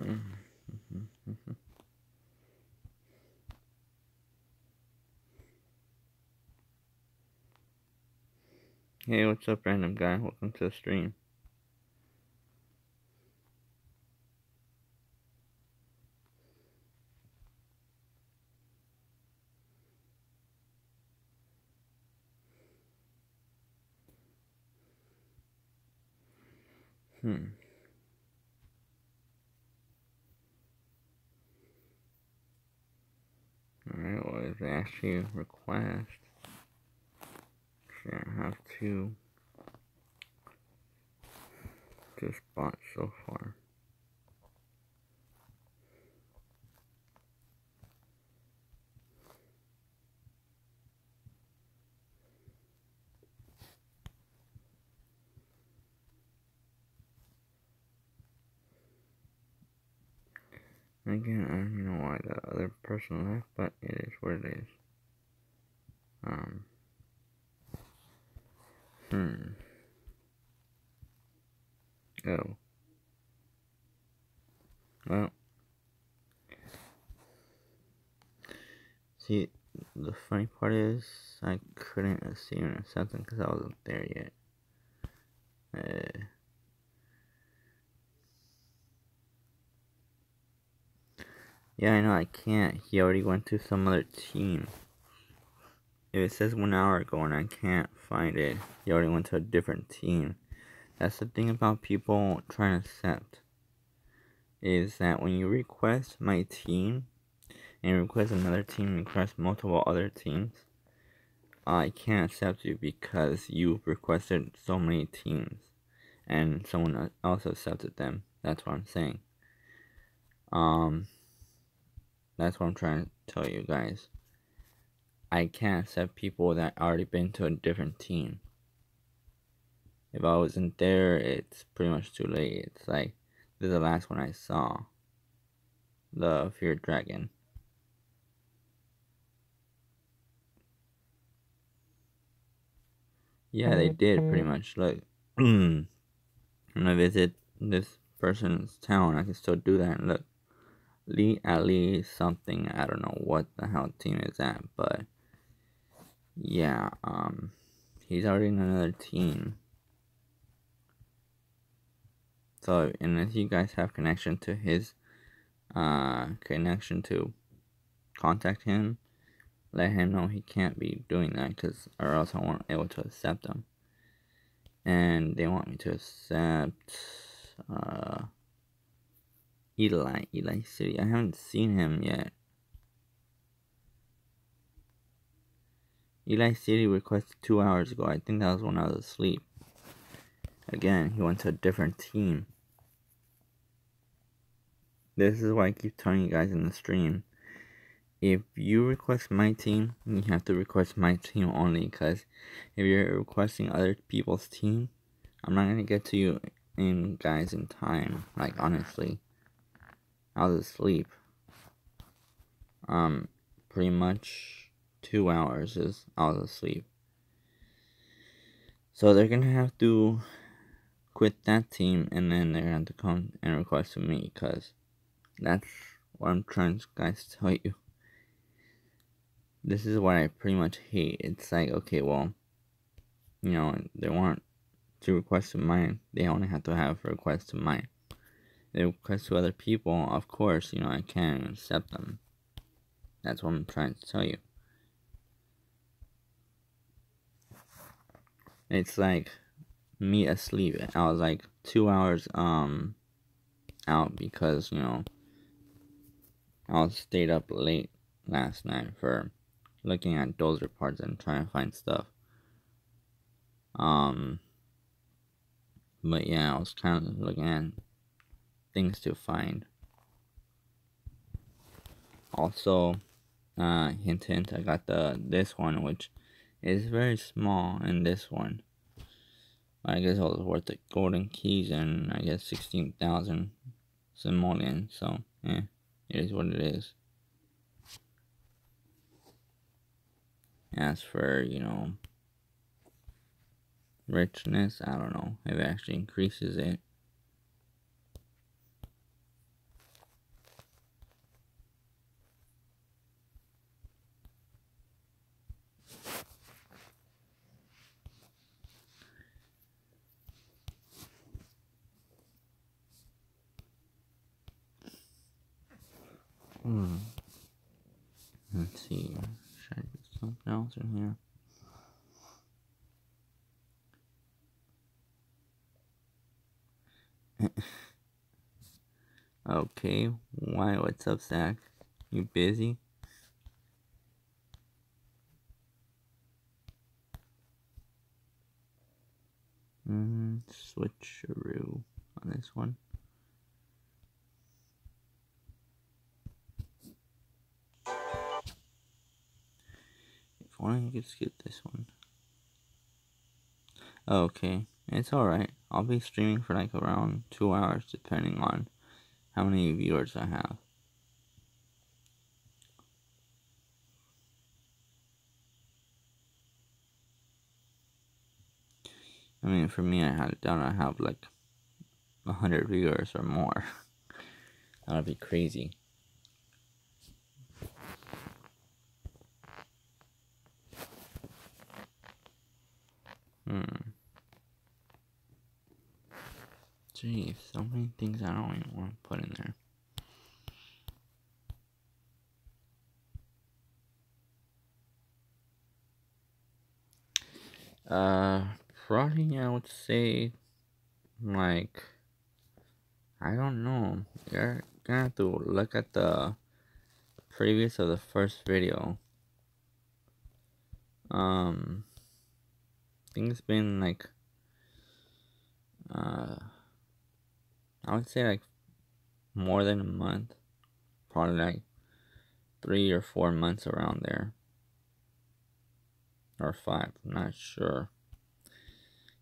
Hey, what's up, random guy? Welcome to the stream. Alright, well, it's actually a request. So I have two spots so far. Again, I don't know why the other person left, but it is what it is. Oh. Well. See, the funny part is, I couldn't see an acceptance because I wasn't there yet. Yeah, I know I can't. He already went to some other team. If it says 1 hour ago and I can't find it, he already went to a different team. That's the thing about people trying to accept. Is that when you request my team, and request another team, request multiple other teams, I can't accept you because you've requested so many teams. And someone else accepted them. That's what I'm saying. That's what I'm trying to tell you guys. I can't accept people that already been to a different team. If I wasn't there, it's pretty much too late. It's like, this is the last one I saw. The Feared Dragon. Yeah, they did pretty much. Look, when I visit this person's town, I can still do that. And look, at least something. I don't know what the hell team is that, but yeah, he's already in another team. So unless you guys have connection to his, connection to contact him, let him know he can't be doing that, or else I won't be able to accept him. And they want me to accept, Eli City. I haven't seen him yet. Eli City requested 2 hours ago. I think that was when I was asleep. Again, he went to a different team. This is why I keep telling you guys in the stream. If you request my team, you have to request my team only. Because if you're requesting other people's team, I'm not going to get to you guys in time. Like, honestly. I was asleep. Pretty much 2 hours is I was asleep. So they're gonna have to quit that team, and then they're gonna have to come and request from me, because that's what I'm trying to guys tell you. This is what I pretty much hate. It's like, okay, well, you know, they want to request to mine, they only have to have a request to mine. They request to other people, of course, you know, I can't accept them. That's what I'm trying to tell you. It's like me asleep. I was like 2 hours out because, you know, I was stayed up late last night for looking at those reports and trying to find stuff. But yeah, I was kind of looking at things to find. Also, hint hint, I got this one, which is very small in this one. I guess it was worth the golden keys and I guess 16,000 simoleons. So yeah, it is what it is. As for, you know, richness, I don't know if it actually increases it. Let's see. Should I do something else in here? Okay. Why? What's up, Zach? You busy? Switcheroo on this one. If only I could skip this one. Okay, it's alright. I'll be streaming for like around 2 hours depending on how many viewers I have. I mean, for me, I had it down. I have like 100 viewers or more. That'd be crazy. Jeez, so many things I don't even want to put in there. Probably I would say, like, I don't know. You're gonna have to look at the previous of the first video. I think it's been like, I would say like more than a month. Probably like 3 or 4 months around there. Or 5, I'm not sure.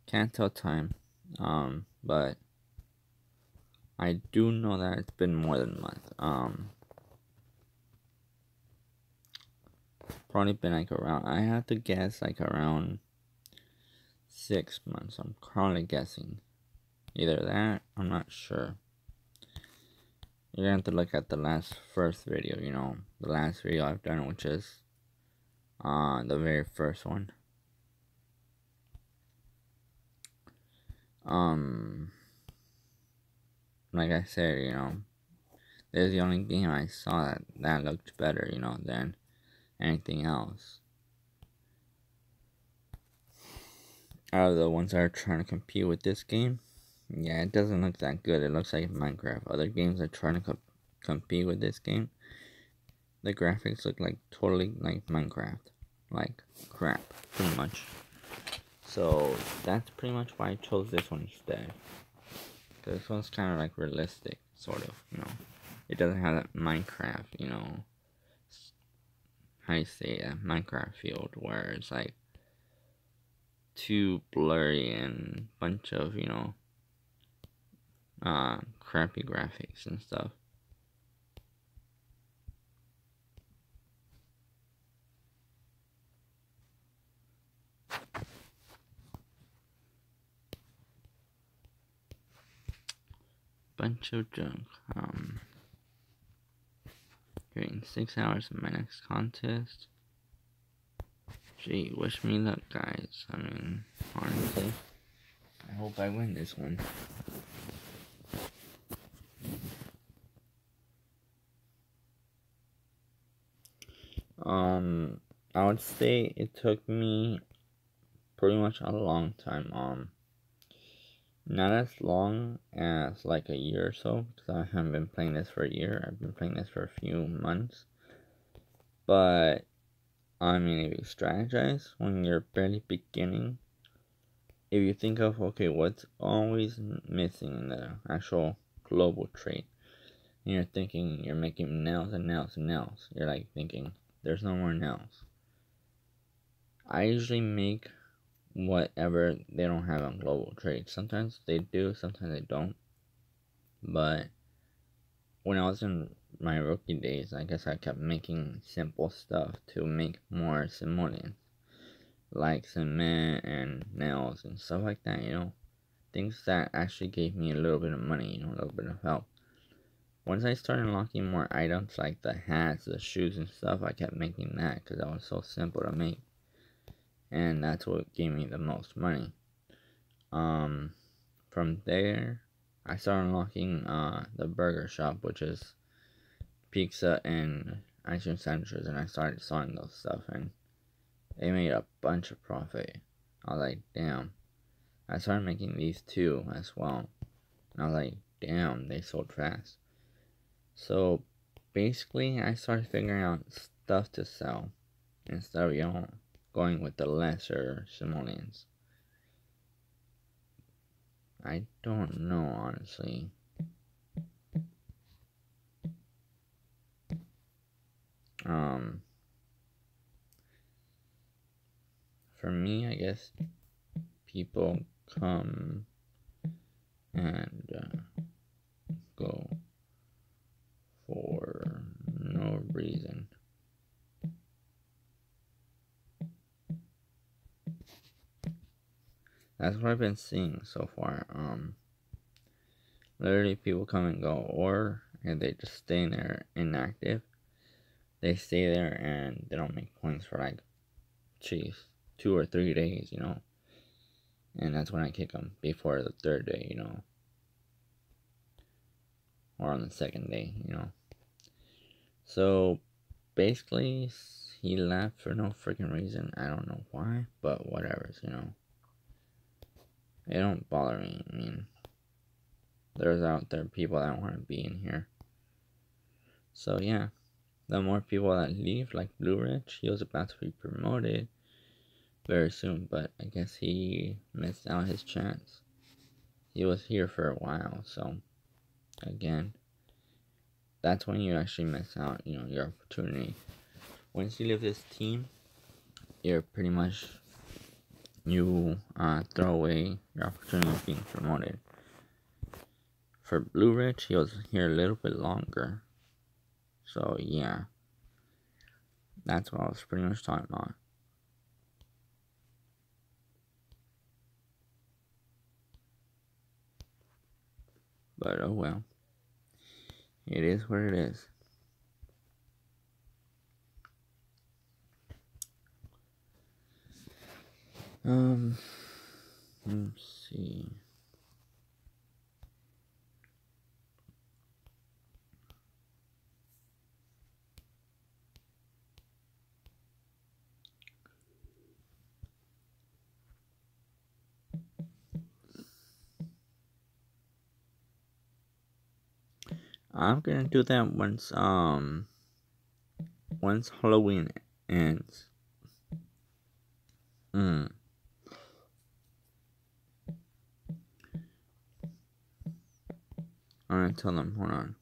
Can't tell time. But I do know that it's been more than a month. Probably been like around, I have to guess like around 6 months. I'm currently guessing. Either that, I'm not sure. You're gonna have to look at the first video, you know, the last video I've done, which is the very first one. Like I said, you know, this is the only game I saw that looked better, you know, than anything else. Out of the ones that are trying to compete with this game, yeah, it doesn't look that good. It looks like Minecraft. Other games are trying to compete with this game. The graphics look like totally like Minecraft. Like crap, pretty much. So that's pretty much why I chose this one instead. Because this one's kind of like realistic, sort of, you know. It doesn't have that Minecraft, you know, how you say a Minecraft field where it's like too blurry and bunch of, you know, crappy graphics and stuff. Bunch of junk. Getting 6 hours in my next contest. Gee, wish me luck, guys. I mean, honestly, I hope I win this one. I would say it took me pretty much a long time. Not as long as like a year or so, because I haven't been playing this for a year. I've been playing this for a few months. But, I mean, if you strategize when you're barely beginning, if you think of, okay, what's always missing in the actual global trade, and you're thinking you're making nails and nails and nails, you're like thinking, there's no more nails. I usually make whatever they don't have on global trade. Sometimes they do, sometimes they don't. But when I was in my rookie days, I guess I kept making simple stuff to make more simoleons, like cement and nails and stuff like that, you know. Things that actually gave me a little bit of money, you know, a little bit of help. Once I started unlocking more items like the hats, the shoes and stuff, I kept making that because that was so simple to make. And that's what gave me the most money. From there, I started unlocking the burger shop, which is pizza and ice cream sandwiches, and I started selling those stuff, and they made a bunch of profit. I was like, damn. I started making these too as well, and I was like, damn, they sold fast. So basically, I started figuring out stuff to sell instead of, going with the lesser simoleons. I don't know, honestly. For me, I guess people come and go for no reason. That's what I've been seeing so far. Literally people come and go, or if they just stay in there inactive, they stay there and they don't make points for like, 2 or 3 days, and that's when I kick them before the 3rd day, or on the 2nd day, So basically, he left for no freaking reason. I don't know why, but whatever, It don't bother me. I mean, there's out there people that want to be in here. So yeah, the more people that leave, like Blue Ridge, he was about to be promoted very soon, but I guess he missed out his chance. He was here for a while, so again, that's when you actually miss out, your opportunity. Once you leave this team, you're pretty much, you throw away your opportunity of being promoted. For Blue Ridge, he was here a little bit longer. So yeah, that's what I was pretty much talking about. But oh well, it is what it is. Let's see. I'm gonna do that once Halloween ends. I'm gonna tell them, hold on.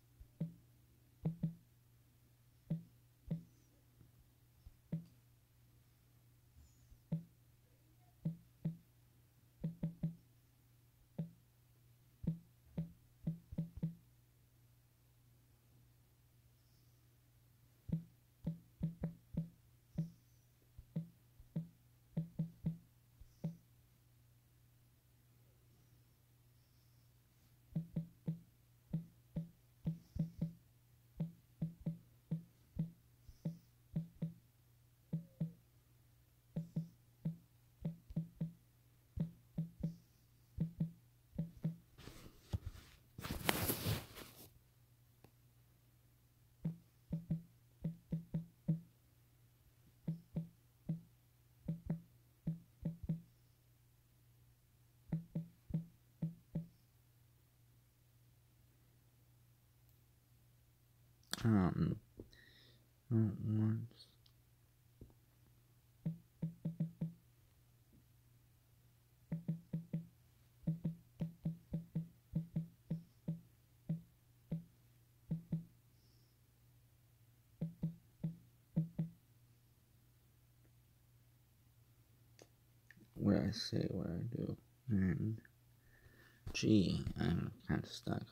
Once. What I say, what I do, and gee, I'm kind of stuck.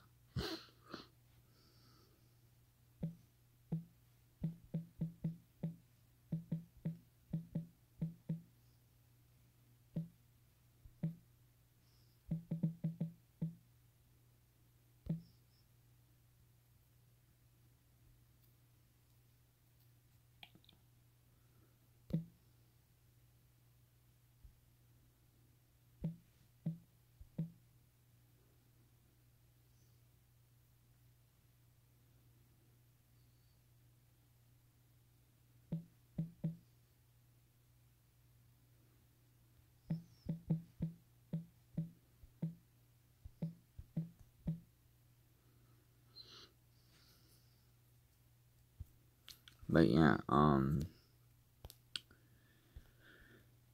But yeah,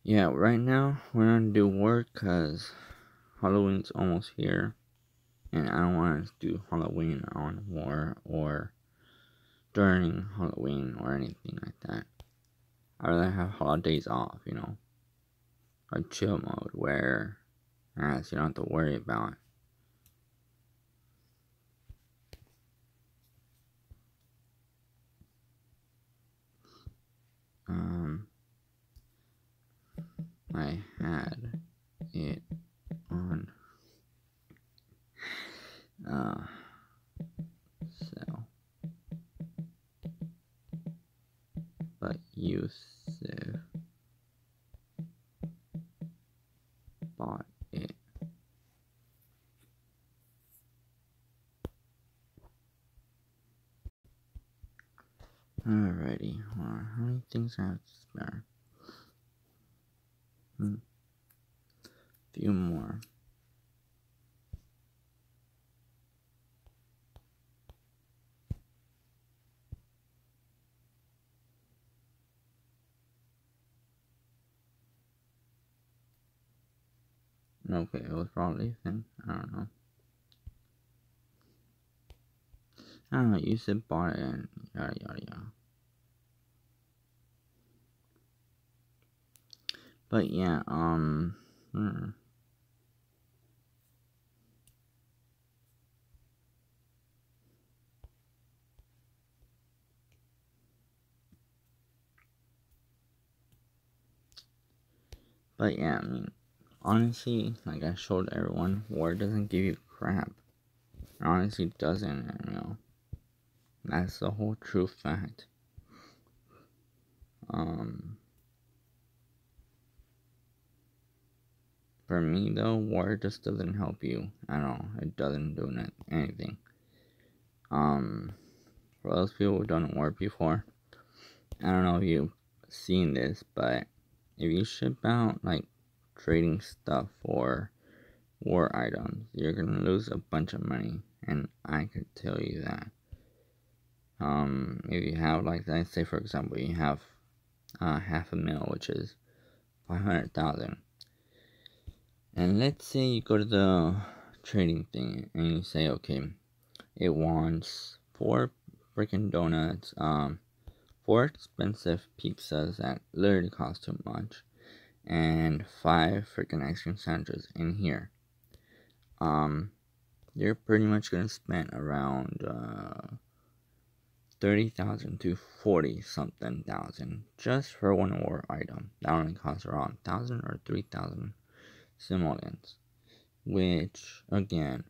yeah, right now we're gonna do work because Halloween's almost here, and I don't want to do Halloween on war or during Halloween or anything like that. I'd rather have holidays off, you know, a chill mode where as you don't have to worry about. I had it on sale, but Yusuf bought it. Alrighty, how many things I have to spare? Few more. Okay, it was probably a thing. I don't know. You said bought it and yada yada yada. But yeah, But yeah, I mean, honestly, like I showed everyone, war doesn't give you crap. It honestly doesn't, you know. That's the whole true fact. For me though, war just doesn't help you at all. It doesn't do anything. For those people who've done war before, I don't know if you've seen this, but if you ship out like trading stuff for war items, you're gonna lose a bunch of money, and I could tell you that. If you have, like, let's say for example, you have $500,000, which is 500,000, and let's say you go to the trading thing and you say, okay, it wants 4 freaking donuts, 4 expensive pizzas that literally cost too much, and 5 freaking ice cream sandwiches in here. You're pretty much gonna spend around 30,000 to 40 something thousand just for one war item. That only costs around 1,000 or 3,000 simoleons, which again,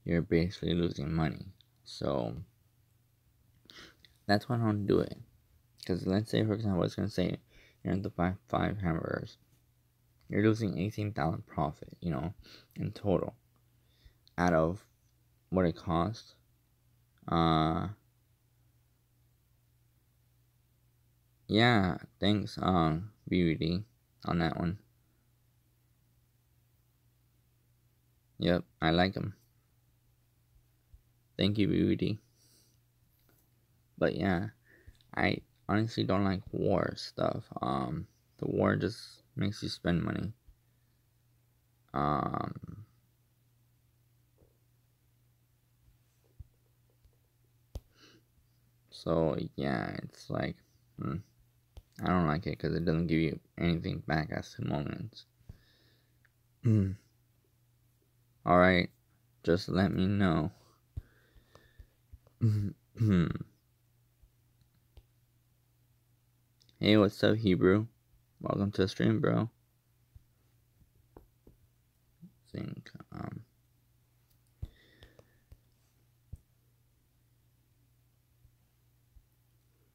you're basically losing money. So that's why I don't do it. Because let's say, for example, it's gonna say you're going to buy 5 hamburgers. You're losing 18,000 profit, you know, in total, out of what it costs. Yeah, thanks, BBD, on that one. Yep, I like them. Thank you, BBD. But yeah, I honestly don't like war stuff. The war just makes you spend money. So yeah, it's like, I don't like it because it doesn't give you anything back as to moments. Alright, just let me know. Hey, what's up, Hebrew? Welcome to the stream, bro.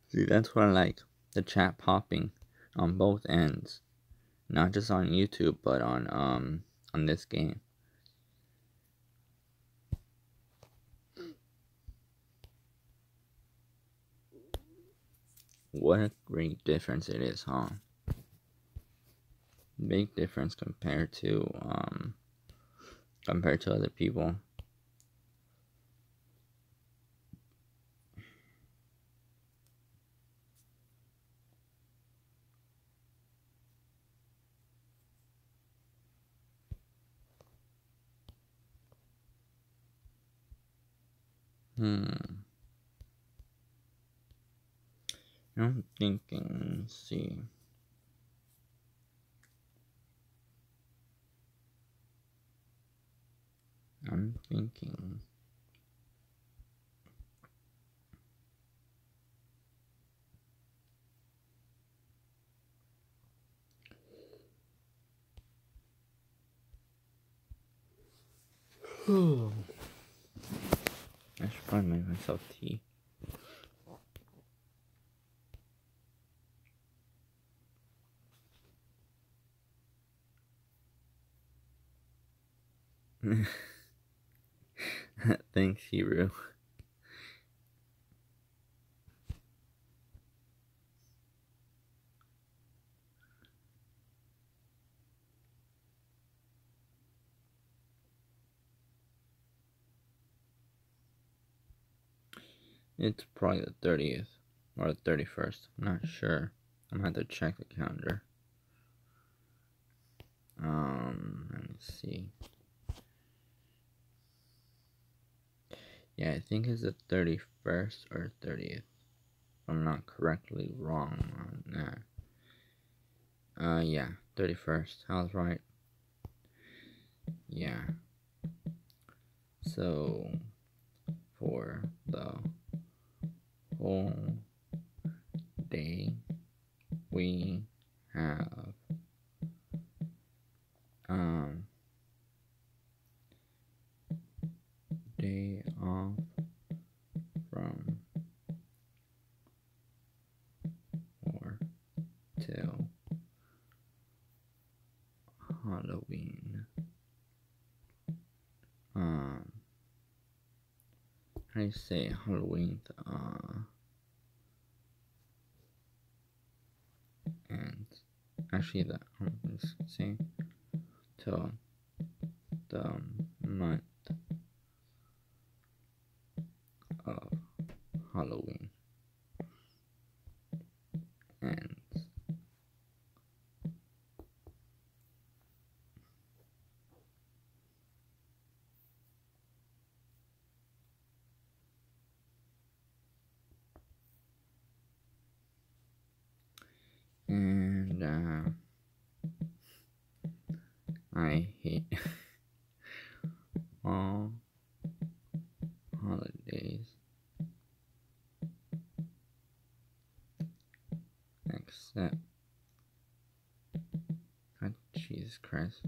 See, that's what I like. The chat popping on both ends. Not just on YouTube, but on this game. What a great difference it is, huh? Big difference compared to other people. I'm thinking, let's see. I'm thinking. I should probably make myself tea. Thanks, Hero. It's probably the 30th or the 31st. I'm not sure. I'm gonna have to check the calendar. Let me see. Yeah, I think it's the 31st or 30th. I'm not correctly wrong on that. Yeah, 31st. I was right. Yeah. So, for the whole day, we have day off from 4 till Halloween. How do you say Halloween? And actually, let's see, till the month of Halloween ends. And I hate all holidays except Jesus Christ.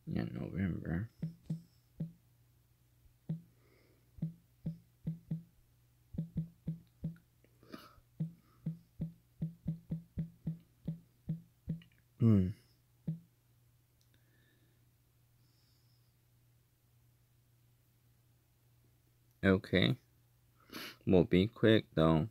Yeah, November. Okay. We'll be quick though.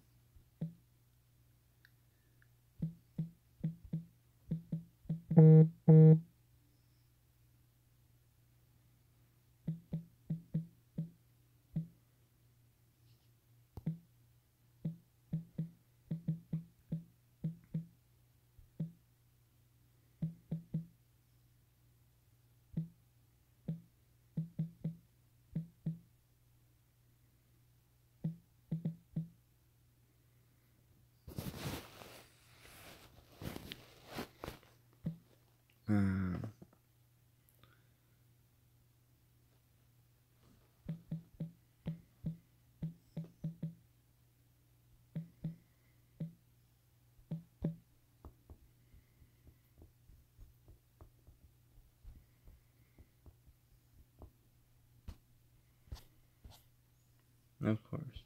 Of course.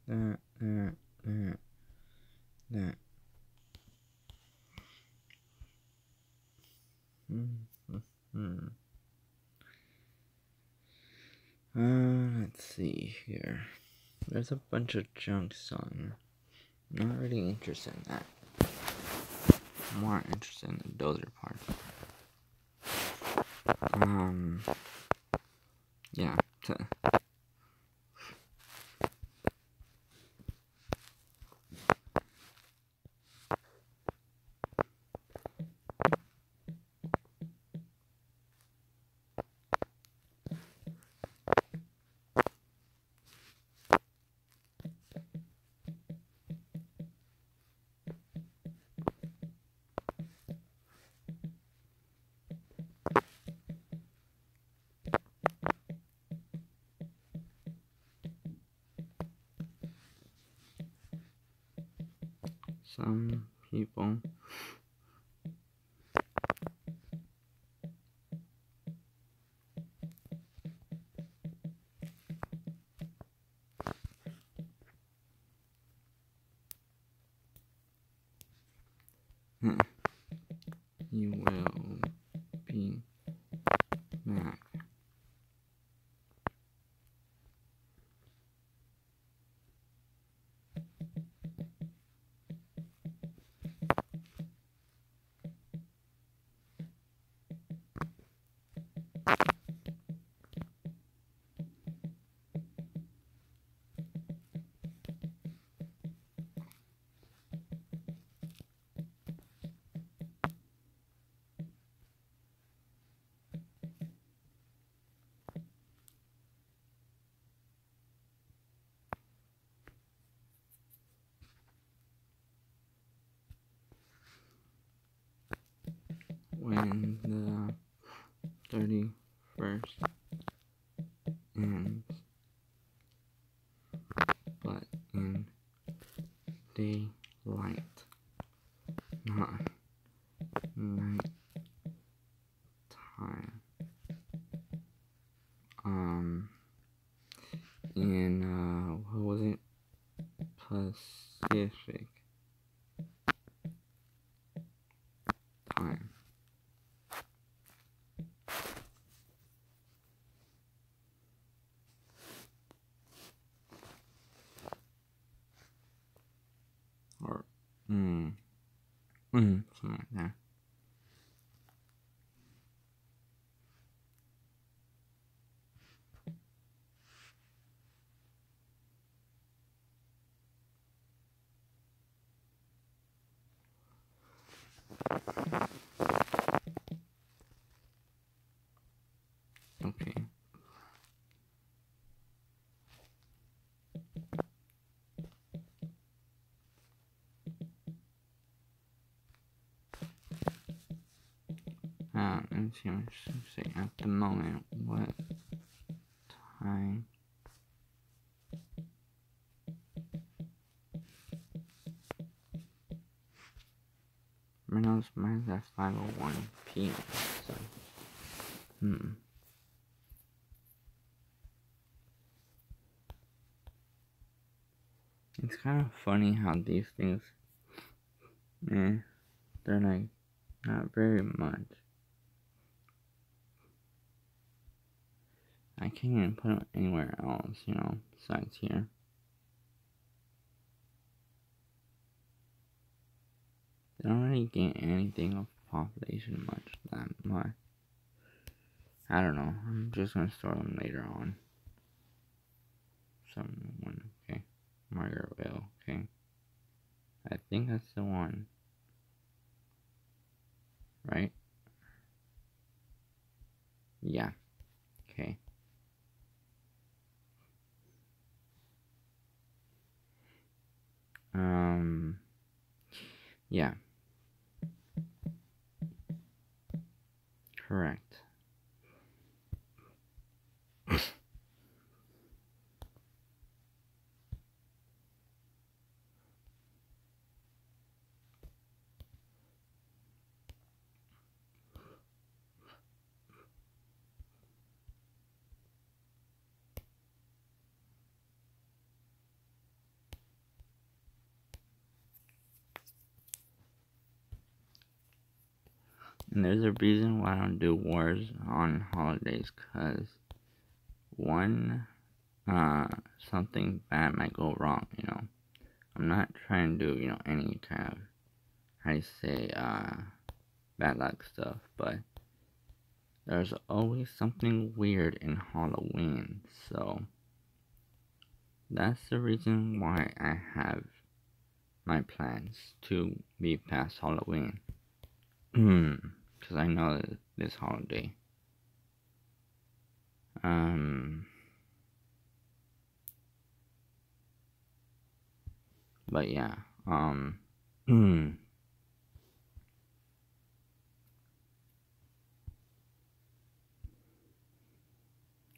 That. Let's see here. There's a bunch of junk song. Not really interested in that. More interested in the dozer part. Yeah. Some people you will be mad. When the 31st ends, but in daylight, not night time. In what was it? Pacific time. Or something like that. Okay. Let me see what I should say. At the moment, what time? Right now, mine's at 5:01 p.m. So, It's kind of funny how these things, they're like not very much. I can't even put them anywhere else, besides here. They don't really gain anything of population that much. I don't know. I'm just gonna store them later on. Someone, okay. Margaretville, okay. I think that's the one. Right? Yeah. Okay. Yeah. Correct. And there's a reason why I don't do wars on holidays, cause one, something bad might go wrong, you know. I'm not trying to do, you know, any kind of, how do you say, bad luck stuff, but there's always something weird in Halloween, so that's the reason why I have my plans to be past Halloween. Because I know this holiday. But yeah,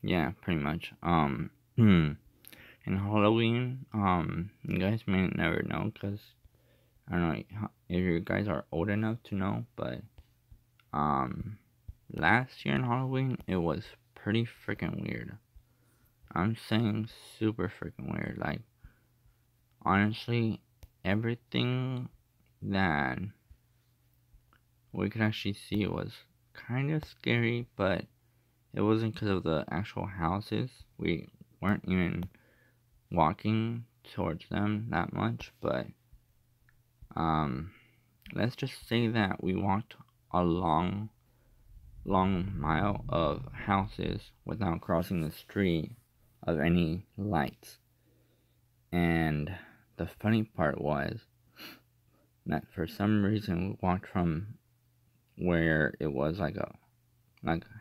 yeah, pretty much. In Halloween, you guys may never know, because I don't know if you guys are old enough to know, but, last year in Halloween, it was pretty freaking weird. I'm saying super freaking weird. Like, honestly, everything that we could actually see was kind of scary, but it wasn't because of the actual houses. We weren't even walking towards them that much, but, let's just say that we walked a long mile of houses without crossing the street of any lights. And the funny part was that for some reason we walked from where it was like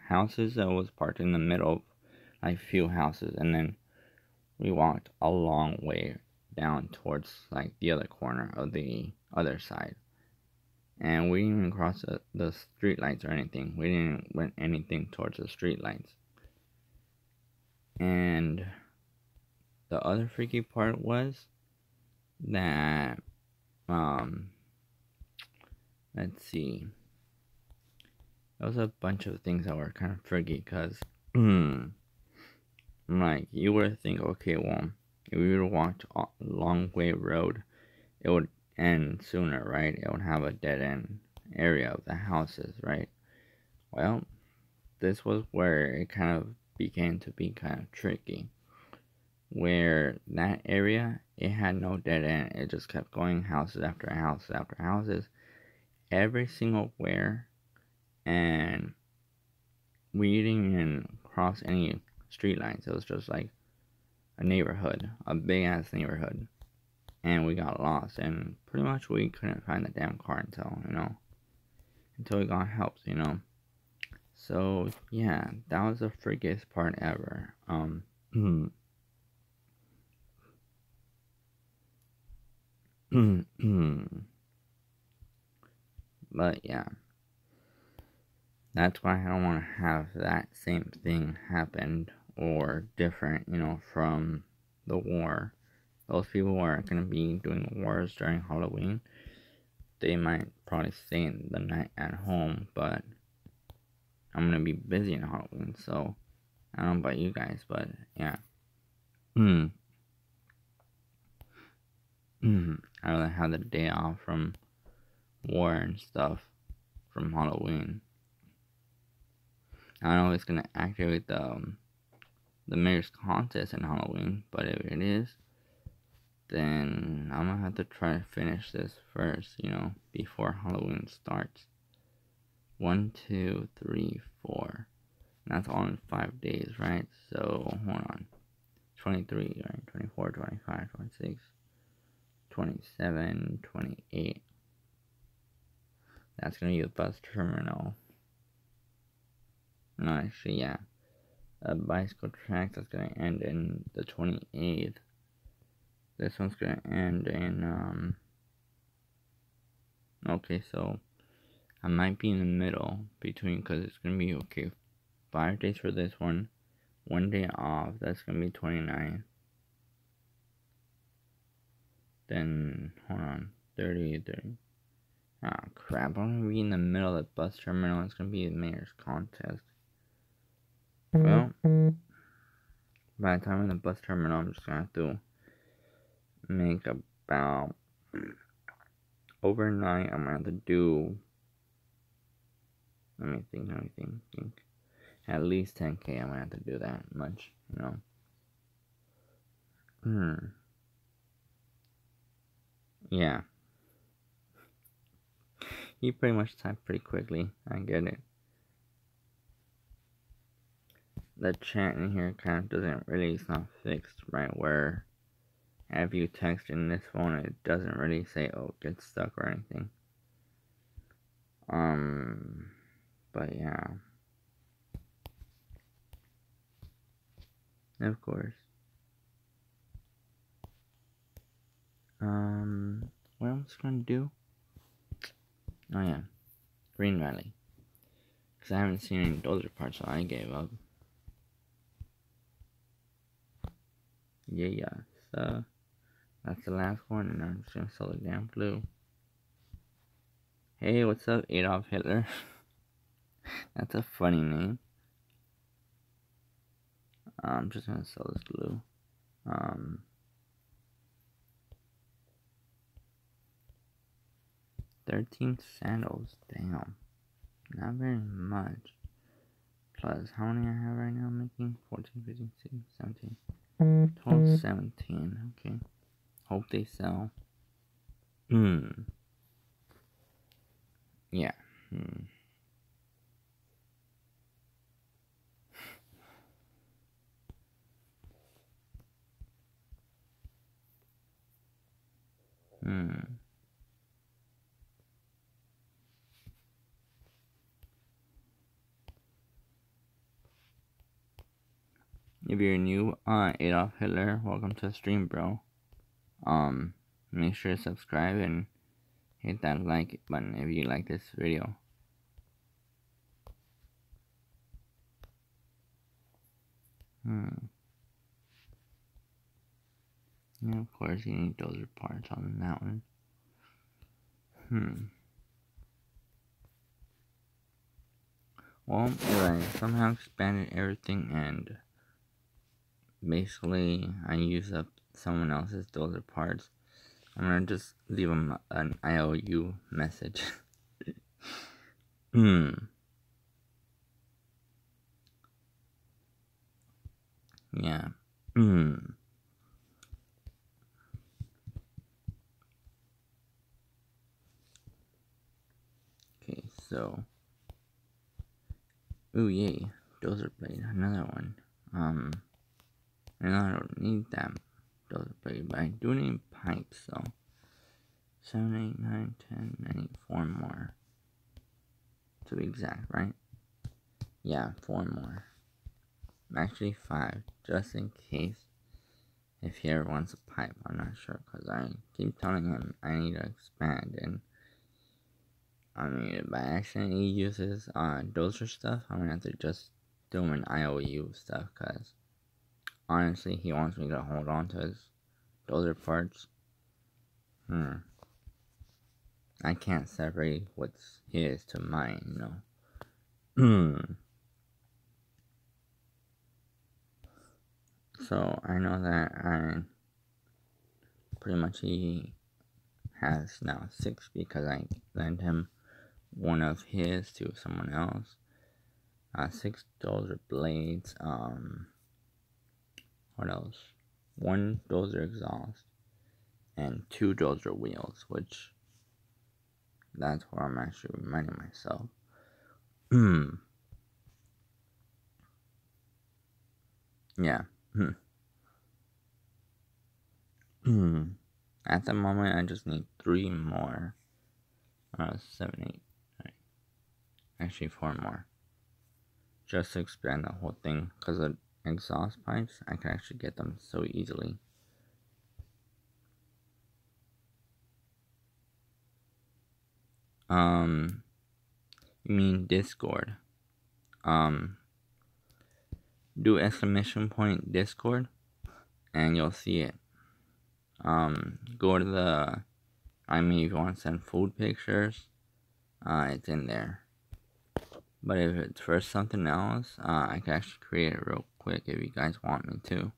houses that was parked in the middle of like few houses, and then we walked a long way down towards like the other corner of the other side. And we didn't even cross the street lights or anything. We didn't went anything towards the street lights. And the other freaky part was that, let's see. There was a bunch of things that were kind of freaky, because, like, you would think, okay, well, if we would have walked a long way road, it would end sooner, right? It would have a dead end area of the houses, right? Well, this was where it kind of began to be kind of tricky, where that area, it had no dead end. It just kept going houses after houses after houses, every single where, and we didn't even cross any street lines. It was just like a neighborhood, a big ass neighborhood, and we got lost, and pretty much we couldn't find the damn car until we got help, you know. So yeah, that was the freakiest part ever. But yeah, that's why I don't want to have that same thing happen or different, you know, from the war. Those people who are going to be doing wars during Halloween, they might probably stay the night at home, but I'm going to be busy in Halloween, so I don't know about you guys, but yeah. I'd rather have the day off from war and stuff from Halloween. I don't know if it's going to activate the mayor's contest in Halloween, but if it is, then I'm gonna have to try to finish this first, you know, before Halloween starts. 1, 2, 3, 4. And that's all in 5 days, right? So, hold on. 23, right? 24, 25, 26, 27, 28. That's gonna be the bus terminal. No, actually, yeah. A bicycle track that's gonna end in the 28th. This one's gonna end in, okay, so I might be in the middle between, because it's gonna be, okay, 5 days for this one day off, that's gonna be 29. Then, hold on, 30. Ah, crap, I'm gonna be in the middle of the bus terminal. It's gonna be the mayor's contest. Well, by the time I'm in the bus terminal, I'm just gonna have to make about, overnight, I'm gonna have to do Let me think. At least 10K, I'm gonna have to do that much, you know. Yeah. You pretty much type pretty quickly. I get it. The chat in here kind of doesn't really, it's not fixed right where if you text in this phone, it doesn't really say, oh, get stuck or anything. But yeah. Of course. What else gonna do? Oh yeah, Green Valley. Cause I haven't seen any dozer parts, so I gave up. Yeah. So that's the last one, and I'm just gonna sell the damn blue. Hey, what's up, Adolf Hitler? That's a funny name. I'm just gonna sell this blue. 13 sandals. Damn. Not very much. Plus, how many I have right now making? 14, 15, 16, 17. 12, 17. Okay. Hope they sell. Yeah. If you're new, Adolf Hitler, welcome to the stream, bro. Make sure to subscribe and hit that like button if you like this video. Yeah, of course you need those parts on that one. Well, if I somehow expanded everything and basically I use up someone else's dozer parts, I'm gonna just leave them an IOU message. Yeah. Okay, so. Ooh, yay. Dozer blade, another one. And I don't need that dozer blade, but I do need pipes, so. 7, 8, 9, 10, I need 4 more. To be exact, right? Yeah, 4 more. Actually 5, just in case. If he ever wants a pipe, I'm not sure, because I keep telling him I need to expand, and I mean, if I accidentally uses dozer stuff, I'm gonna have to just do him an IOU stuff, because honestly, he wants me to hold on to his dozer parts. I can't separate what's his to mine, you know. So I know that pretty much he has now 6 because I lent him one of his to someone else. 6 dozer blades. What else? 1 dozer exhaust and 2 dozer wheels, which that's what I'm actually reminding myself. Yeah. At the moment, I just need 3 more. 7, 8. Right. Actually, 4 more. Just to expand the whole thing. Because of exhaust pipes, I can actually get them so easily. You mean Discord? Do !! Discord, and you'll see it. Go to the, I mean, if you want to send food pictures, it's in there. But if it's for something else, I can actually create it real quick if you guys want me to.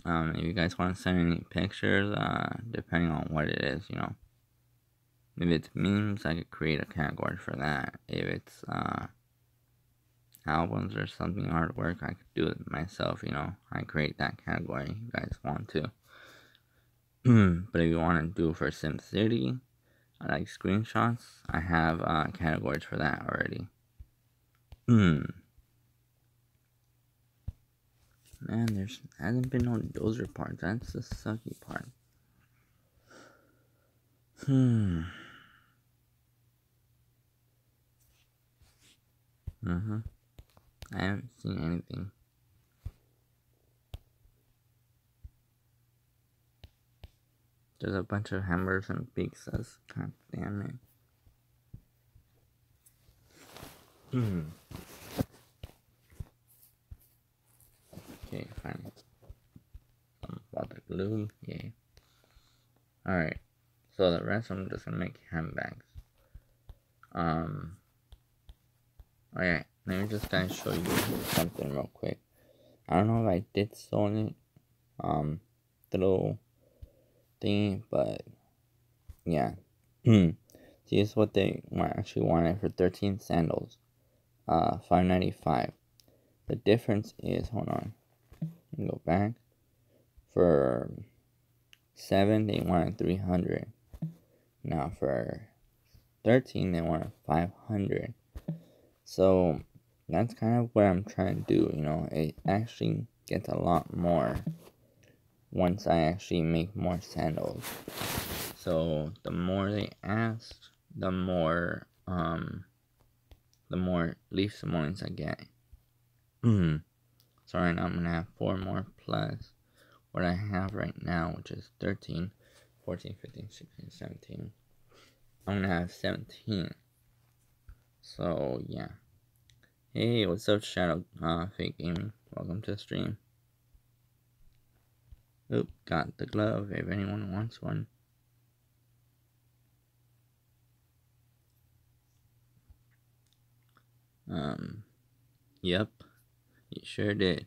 If you guys want to send any pictures, depending on what it is, you know. If it's memes, I could create a category for that. If it's albums or something artwork, I could do it myself, you know. I create that category if you guys want to. But if you want to do it for SimCity, like screenshots, I have categories for that already. Man, there's hasn't been no dozer parts. That's the sucky part. I haven't seen anything. There's a bunch of hamburgers and pizzas. God damn it. Okay, fine. Some water glue. Yay. Alright. So the rest I'm just gonna make handbags. Alright, let me just kind of show you something real quick. I don't know if I did sew it, the little thing, but yeah. See, this is what they actually wanted for 13 sandals. $5.95. The difference is, hold on, let me go back. For 7, they wanted 300. Now for 13, they wanted 500. So that's kind of what I'm trying to do, you know. It actually gets a lot more once I actually make more sandals. So the more they asked, the more leaf simoleons I get. So right now I'm gonna have 4 more plus what I have right now, which is 13, 14, 15, 16, 17. I'm gonna have 17. So yeah. Hey, what's up, Shadow Fake Gaming? Welcome to the stream. Oop, got the glove if anyone wants one. Yep, you sure did.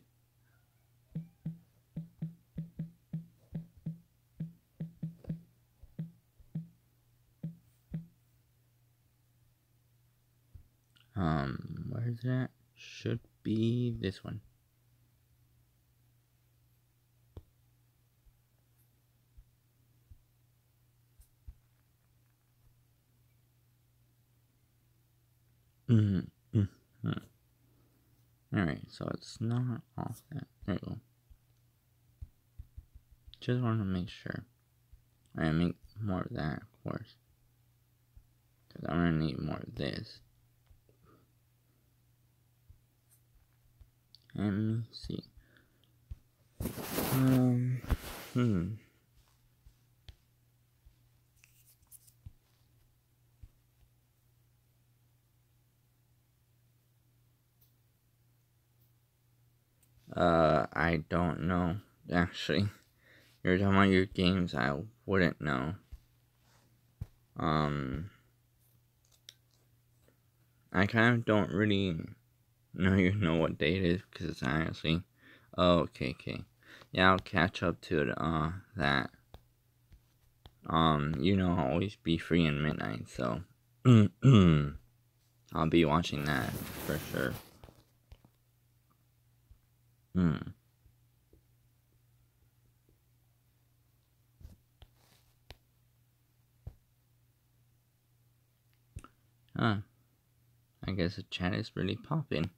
Where's that? Should be this one. Alright, so it's not off that. There you go. Just want to make sure. I make more of that, of course. Because I'm going to need more of this. Let me see. I don't know, actually. You're talking about your games, I wouldn't know. I kind of don't really know what day it is, because it's honestly... Oh, okay. Yeah, I'll catch up to it, that. You know, I'll always be free in midnight, so... I'll be watching that, for sure. Huh. I guess the chat is really popping.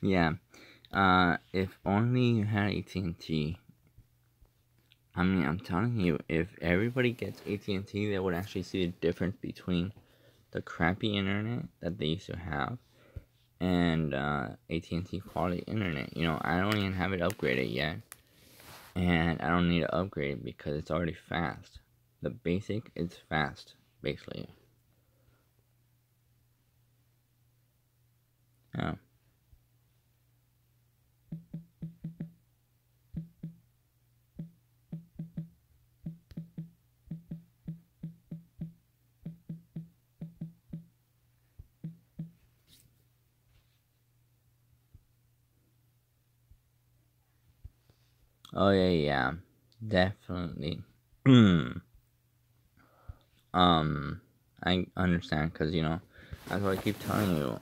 Yeah. If only you had AT&T. I mean, I'm telling you, if everybody gets AT&T, they would actually see the difference between the crappy internet that they used to have and AT&T quality internet. You know, I don't even have it upgraded yet, and I don't need to upgrade because it's already fast. The basic is fast, basically. Oh, Oh yeah, definitely. I understand, cause that's what I keep telling you.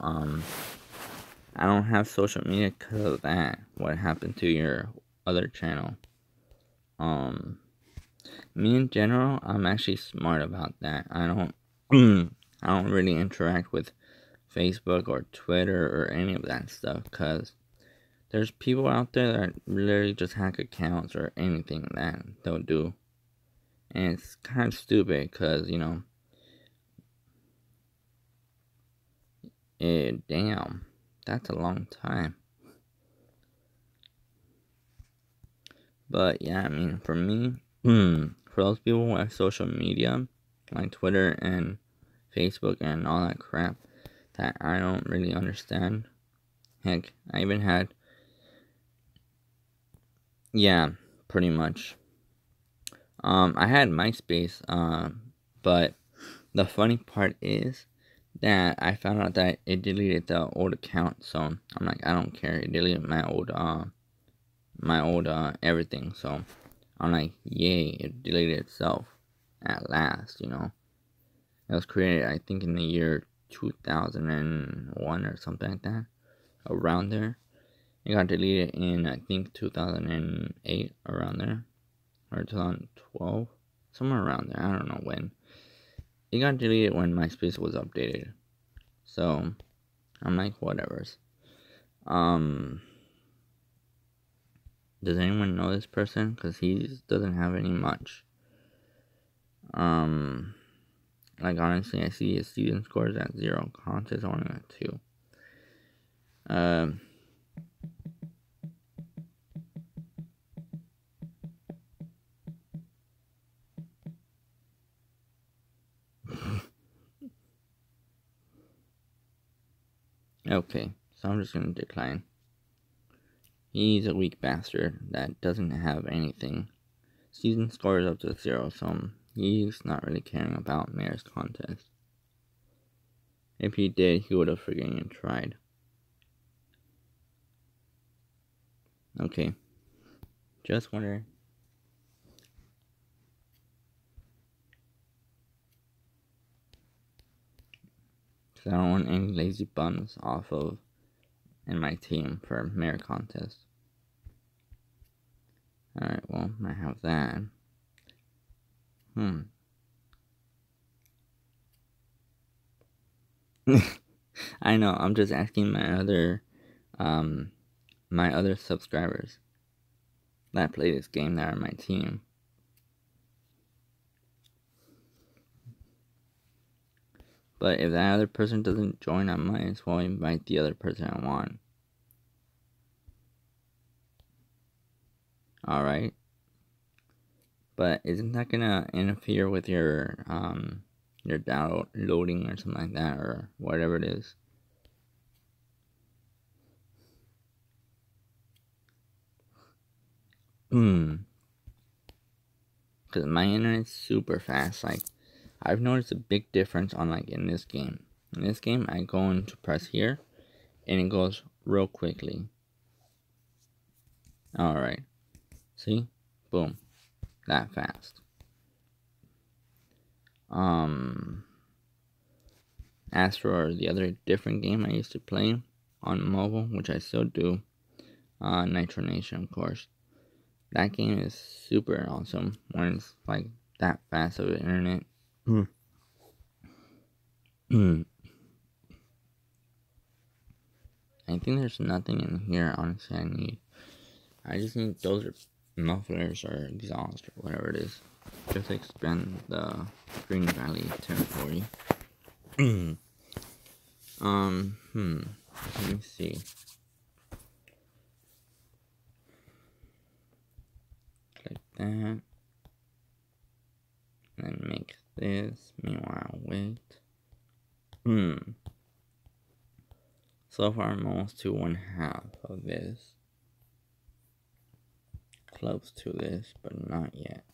I don't have social media because of that. What happened to your other channel? Me in general, I'm actually smart about that. I don't, I don't really interact with Facebook or Twitter or any of that stuff, cause there's people out there that literally just hack accounts or anything that they'll do, and it's kind of stupid, cause damn, that's a long time. But yeah, I mean, for me, for those people who have social media, like Twitter and Facebook and all that crap, that I don't really understand. Heck, I even had, yeah, pretty much. I had MySpace, but the funny part is that I found out that it deleted the old account, so I'm like, I don't care. It deleted my old everything. So I'm like, yay, it deleted itself at last. It was created, I think, in the year 2001 or something like that, around there. It got deleted in, I think, 2008, around there, or 2012, somewhere around there. I don't know when. It got deleted when MySpace was updated. So I'm like, whatever's. Does anyone know this person? Because he doesn't have any much. Like, honestly, I see his season scores at 0, contest only at 2. Okay, so I'm just gonna decline. He's a weak bastard that doesn't have anything. Season score is up to 0, so he's not really caring about Mayor's contest. If he did, he would have friggin' tried. Okay. Just wondering. Because I don't want any lazy bums off of in my team for Mayor contest. Alright, well, I have that. I know, I'm just asking my other subscribers that play this game that are my team. But if that other person doesn't join, I might as well invite the other person I want. Alright? But isn't that gonna interfere with your downloading or something like that, or whatever it is? Because my internet's super fast. Like, I've noticed a big difference on, like, in this game. In this game, I go in to press here, and it goes real quickly. Alright. See? Boom. That fast. As for the other different game I used to play on mobile, which I still do, Nitro Nation, of course. That game is super awesome when it's like that fast of an internet. I think there's nothing in here, honestly, I need. I just need those mufflers or exhaust or whatever it is. Just expand the Green Valley territory. Let me see. Click that. And make this. Meanwhile, wait. So far, I'm almost to 1/2 of this. Close to this, but not yet.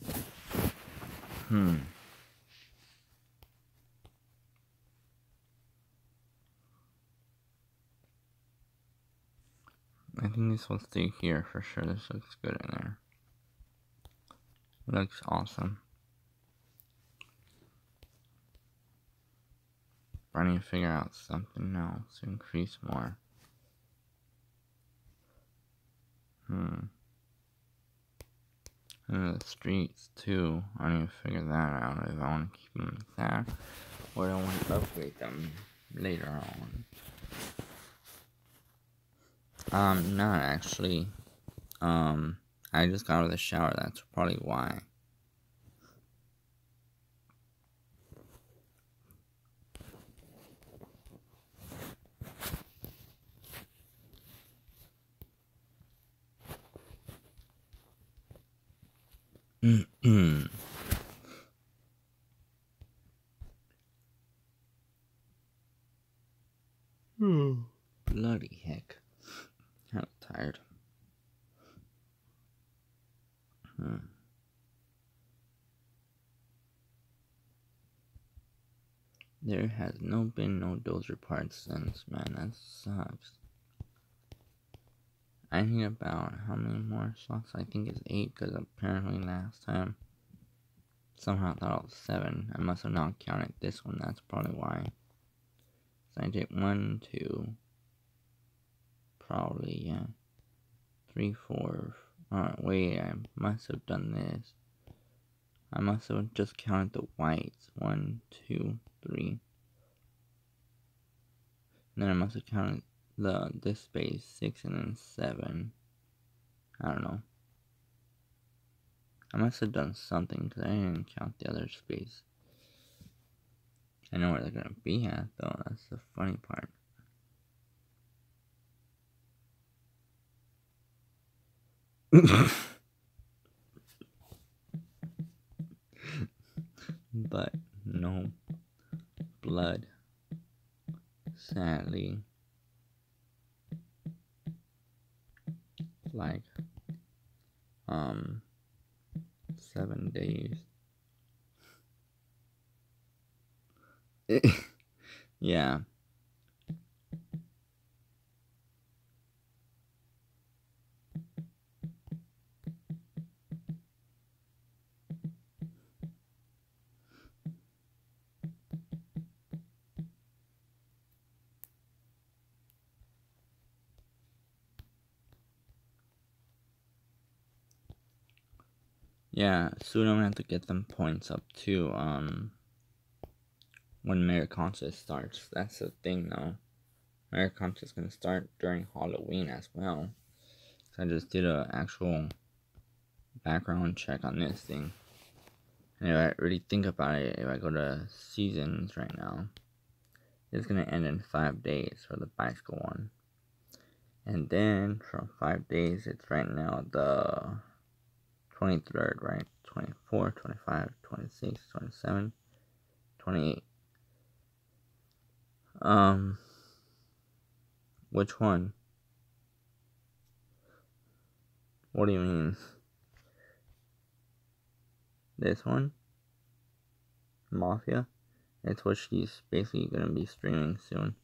I think this will stay here for sure. This looks good in there. Looks awesome. I need to figure out something else to increase more. And the streets too. I need to figure that out if I want to keep them like that, or I want to upgrade them later on. Not actually. I just got out of the shower. That's probably why. Bloody heck. I'm tired. There has been no dozer parts since, man. That sucks. I need about how many more slots? I think it's 8, because apparently last time somehow I thought it was 7. I must have not counted this one. That's probably why. So I did 1, 2, probably, yeah, 3, 4. Wait, I must have done this. I must have just counted the whites. 1, 2, 3. And then I must have counted this space 6 and then 7. I don't know. I must have done something because I didn't count the other space. I know where they're gonna be at though. That's the funny part. But no blood, sadly. Like 7 days. Yeah. Yeah, soon I'm gonna have to get them points up too, when Merit Contest starts. That's the thing though. Merit Contest is gonna start during Halloween as well. So I just did an actual background check on this thing. And if I really think about it, if I go to seasons right now, it's gonna end in 5 days for the bicycle one. And then from 5 days, it's right now the 23rd, right? 24, 25, 26, 27, 28. Which one? What do you mean? This one? Mafia? It's what she's basically gonna be streaming soon.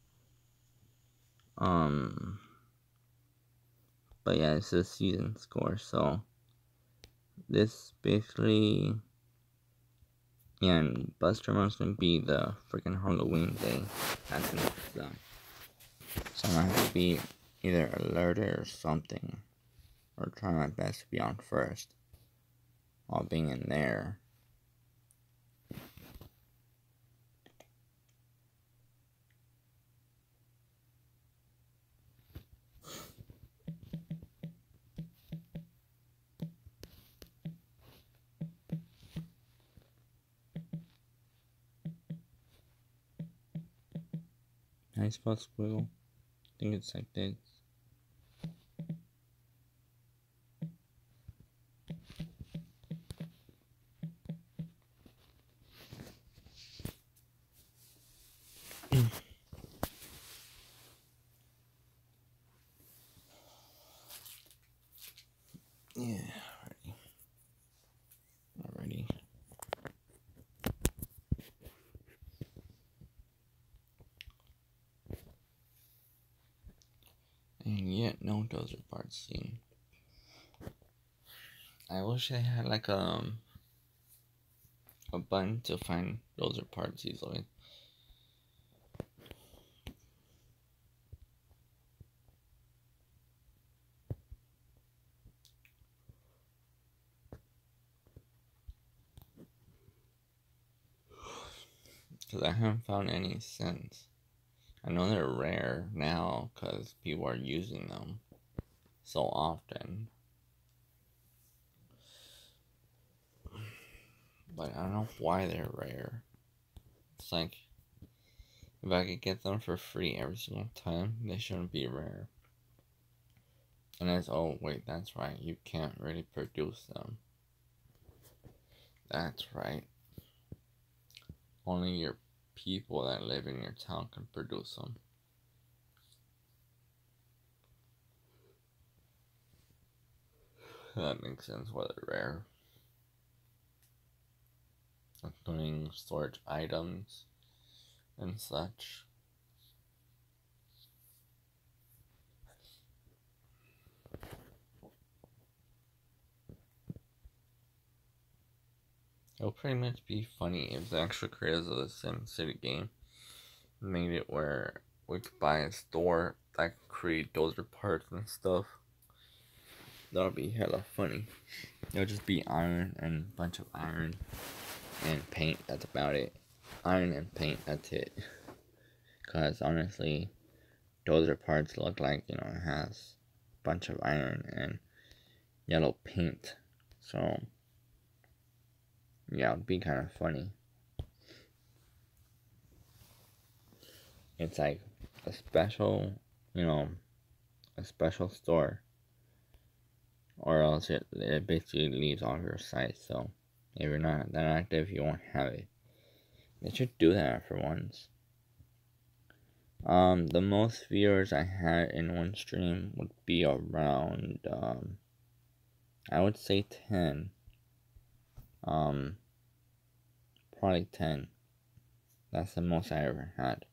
But yeah, it's a season score, so this basically, yeah, and Buster Run's gonna be the freaking Halloween day. That's gonna suck. So I'm gonna have to be either alerted or something, or try my best to be on first while being in there. How you spell squiggle? I think it's like this. Yeah, already. And yet, no dozer parts seen. I wish they had like a button to find those parts easily. Because I haven't found any since. I know they're rare now because people are using them so often. But I don't know why they're rare. It's like, if I could get them for free every single time, they shouldn't be rare. And it's, oh wait, that's right, you can't really produce them. That's right. Only your people that live in your town can produce them. That makes sense why they're rare. Including storage items and such. It'll pretty much be funny if the actual creators of the SimCity game made it where we could buy a store that could create dozer parts and stuff. That'll be hella funny. It'll just be iron and a bunch of iron and paint. That's about it. Iron and paint, that's it. Because honestly, dozer parts look like, it has a bunch of iron and yellow paint. So, yeah, it'd be kind of funny. It's like a special, a special store. Or else it basically leaves all your sites. So, if you're not that active, you won't have it. They should do that for once. The most viewers I had in one stream would be around, I would say 10. Probably 10. That's the most I ever had.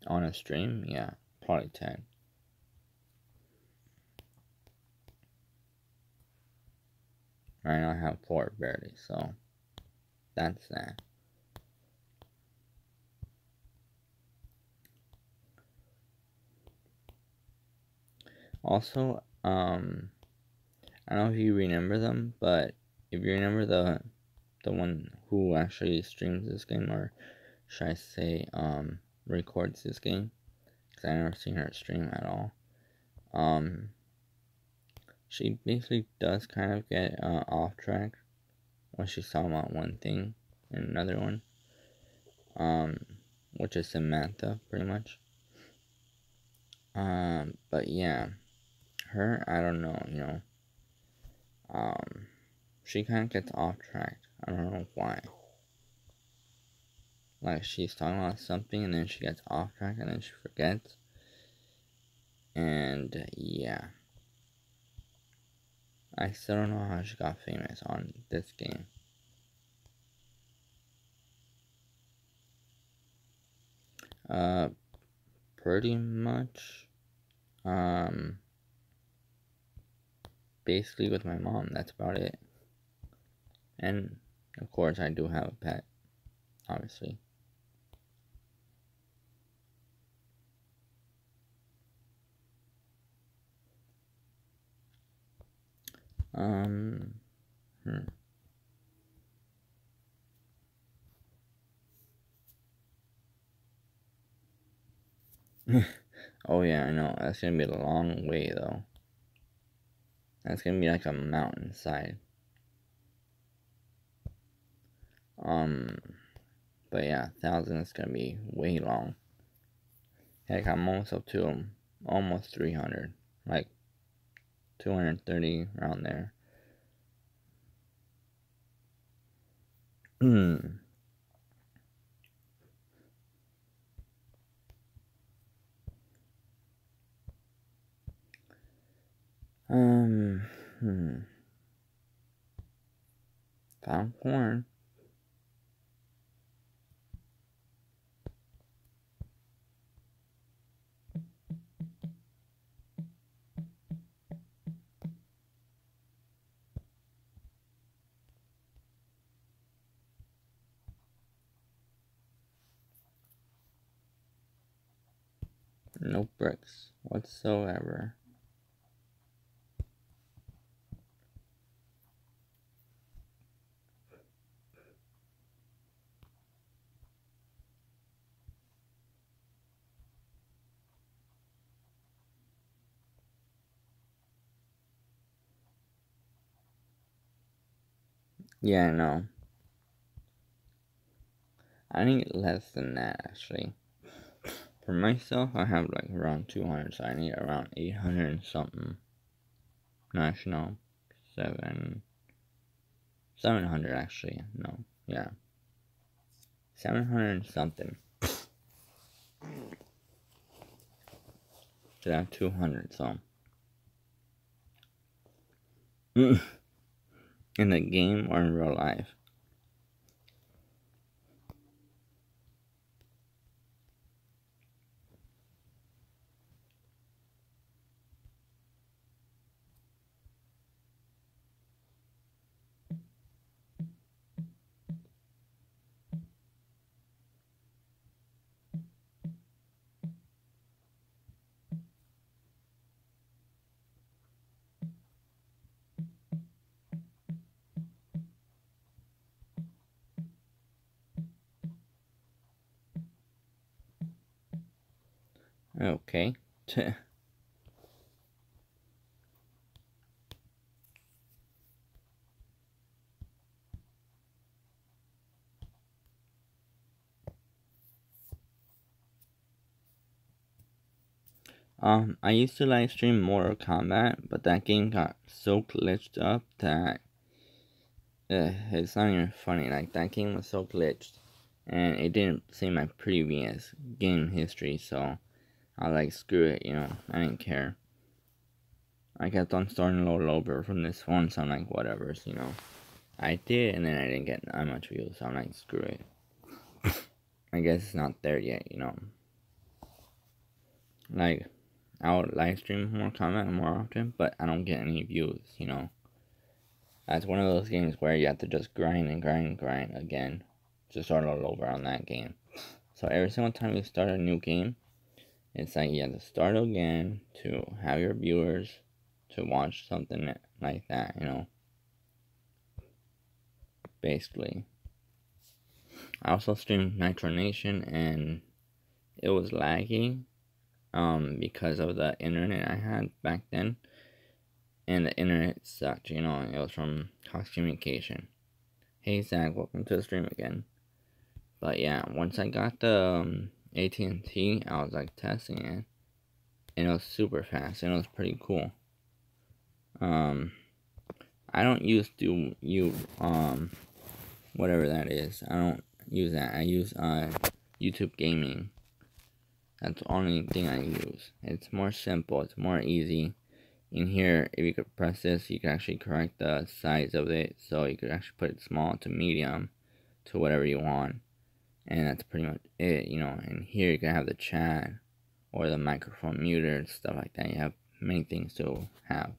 On a stream, yeah, probably 10. Right now I have 4 barely, so that's that. Also, I don't know if you remember them, but if you remember the one who actually streams this game, or should I say, records this game, because I never seen her stream at all. She basically does kind of get off track when she's talking about one thing and another one, which is Samantha, pretty much. But yeah, her, I don't know, she kind of gets off track. I don't know why. Like, she's talking about something and then she gets off track and then she forgets. And yeah, I still don't know how she got famous on this game. Pretty much, basically with my mom, that's about it. And, of course, I do have a pet, obviously. Oh yeah, I know, that's gonna be a long way, though. That's gonna be like a mountainside. But yeah, 1,000 is gonna be way long. Heck, I'm almost up to almost 300, like 230 around there. Found corn. No bricks whatsoever. Yeah, no. I need less than that, actually. For myself, I have like around 200, so I need around 800 and something. National 700 actually. No, yeah, 700 and something. So I have 200. So in the game or in real life. Okay. I used to live stream Mortal Kombat, but that game got so glitched up that it's not even funny. Like, that game was so glitched, and it didn't save my previous game history, so I was like, screw it, you know, I didn't care. I kept on starting a little over from this one, so I'm like, whatever, you know. I did, and then I didn't get that much views, so I'm like, screw it. I guess it's not there yet, you know. Like, I'll live stream more content more often, but I don't get any views, you know. That's one of those games where you have to just grind and grind and grind again to start all over on that game. So every single time you start a new game, it's like you have to start again to have your viewers to watch something like that, you know. Basically. I also streamed Nitro Nation, and it was laggy because of the internet I had back then, and the internet sucked, you know. It was from Cox Communication. Hey Zach, welcome to the stream again. But yeah, once I got the AT&T, I was like testing it, and it was super fast, and it was pretty cool. I don't use whatever that is. I don't use that. I use YouTube Gaming. That's the only thing I use. It's more simple. It's more easy. In here, if you could press this, you can actually correct the size of it. So you could actually put it small to medium to whatever you want. And that's pretty much it, you know. And here you can have the chat or the microphone muted and stuff like that. You have many things to have.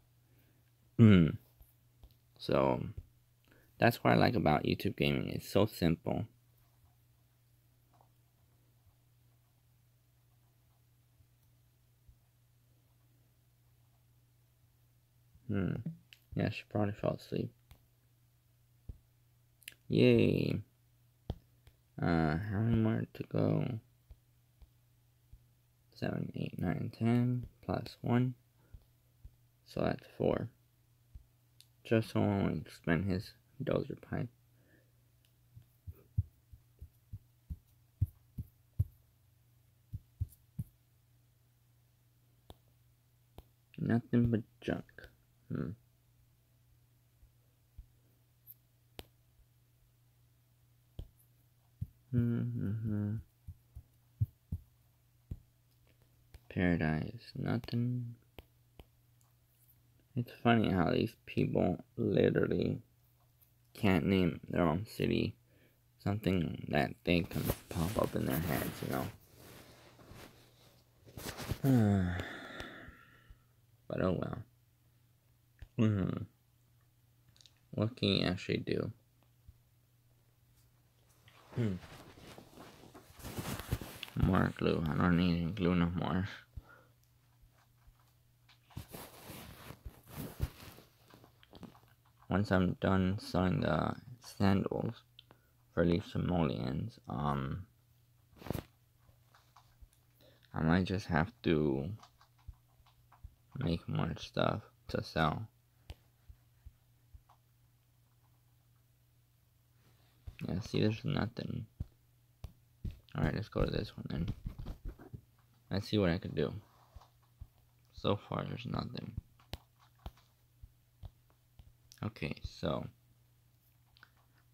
So that's what I like about YouTube Gaming. It's so simple. Yeah, she probably fell asleep. Yay. How many more to go? 7, 8, 9, 10 plus 1. So that's 4. Just so I won't spend his dozer pipe. Nothing but junk. Paradise, nothing. It's funny how these people literally can't name their own city. Something that they can pop up in their heads, you know. But oh well. What can you actually do? More glue. I don't need any glue no more. once I'm done selling the sandals for these simoleons, I might just have to make more stuff to sell. Yeah, see, there's nothing. Alright, let's go to this one then. Let's see what I can do. So far, there's nothing. Okay, so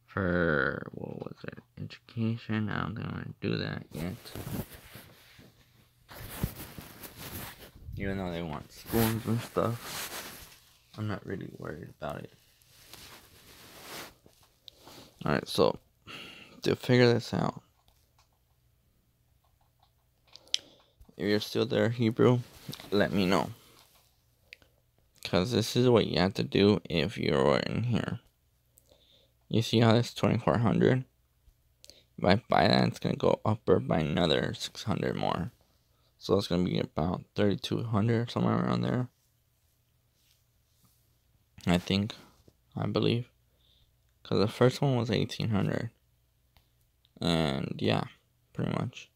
for, what was it? Education, I don't think I'm gonna do that yet. Even though they want schools and stuff, I'm not really worried about it. Alright, so to figure this out, if you're still there, Hebrew, let me know. Because this is what you have to do if you're in here. You see how this 2400? If I buy that, it's going to go upward by another 600 more. So it's going to be about 3200, somewhere around there. I believe. Because the first one was 1800. And yeah, pretty much.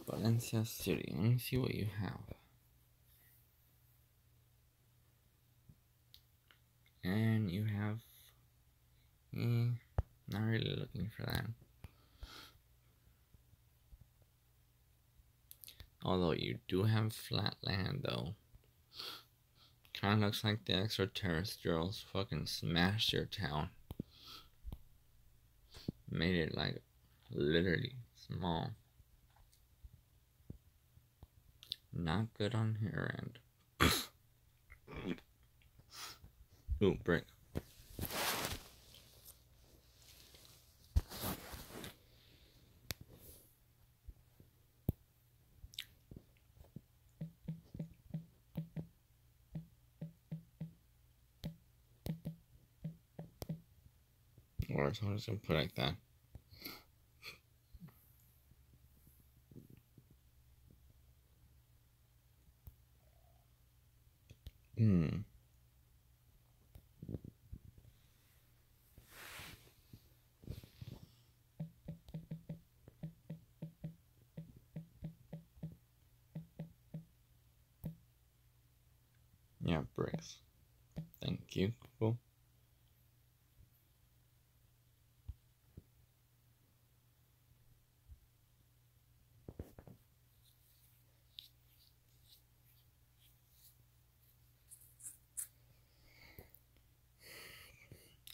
Valencia City. Let me see what you have. And you have... not really looking for that. Although you do have flat land though. Kinda looks like the extraterrestrials fucking smashed your town. Made it like literally small. Not good on your end. Ooh, brick. Or so I'm just gonna put it like that. Yeah, bricks. Thank you. Cool.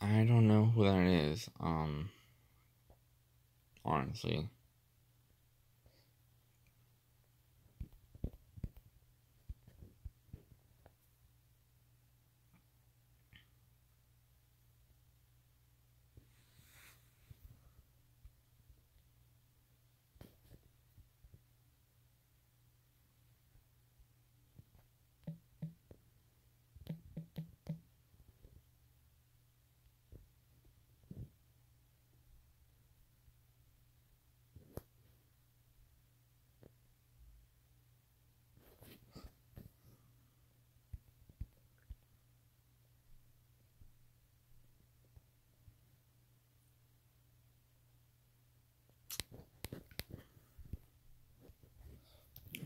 I don't know who that is. Honestly.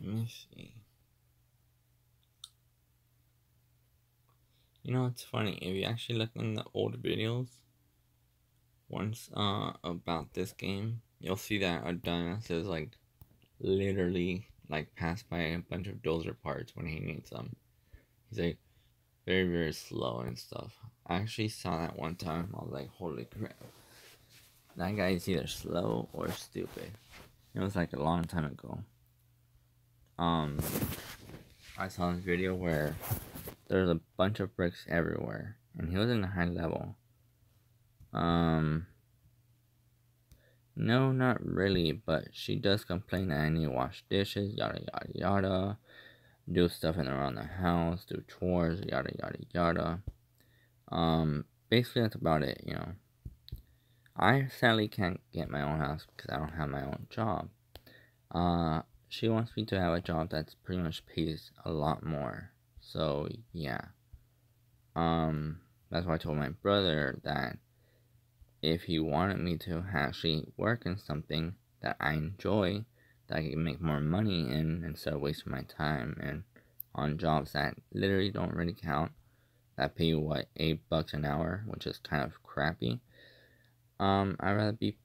Let me see. You know, it's funny. If you actually look in the old videos, once about this game, you'll see that Adonis is like literally like passed by a bunch of dozer parts when he needs them. He's like very, very slow and stuff. I actually saw that one time. I was like, holy crap. That guy is either slow or stupid. It was like a long time ago. I saw this video where there's a bunch of bricks everywhere, and he was in a high level. No, not really, but she does complain that I need to wash dishes, yada yada yada. do stuff in around the house, do chores, yada yada yada. Basically that's about it, you know. I sadly can't get my own house because I don't have my own job. She wants me to have a job that's pretty much pays a lot more. So yeah. That's why I told my brother that if he wanted me to actually work in something that I enjoy, that I can make more money in instead of wasting my time and on jobs that literally don't really count, that pay you what, $8 an hour, which is kind of crappy. I'd rather be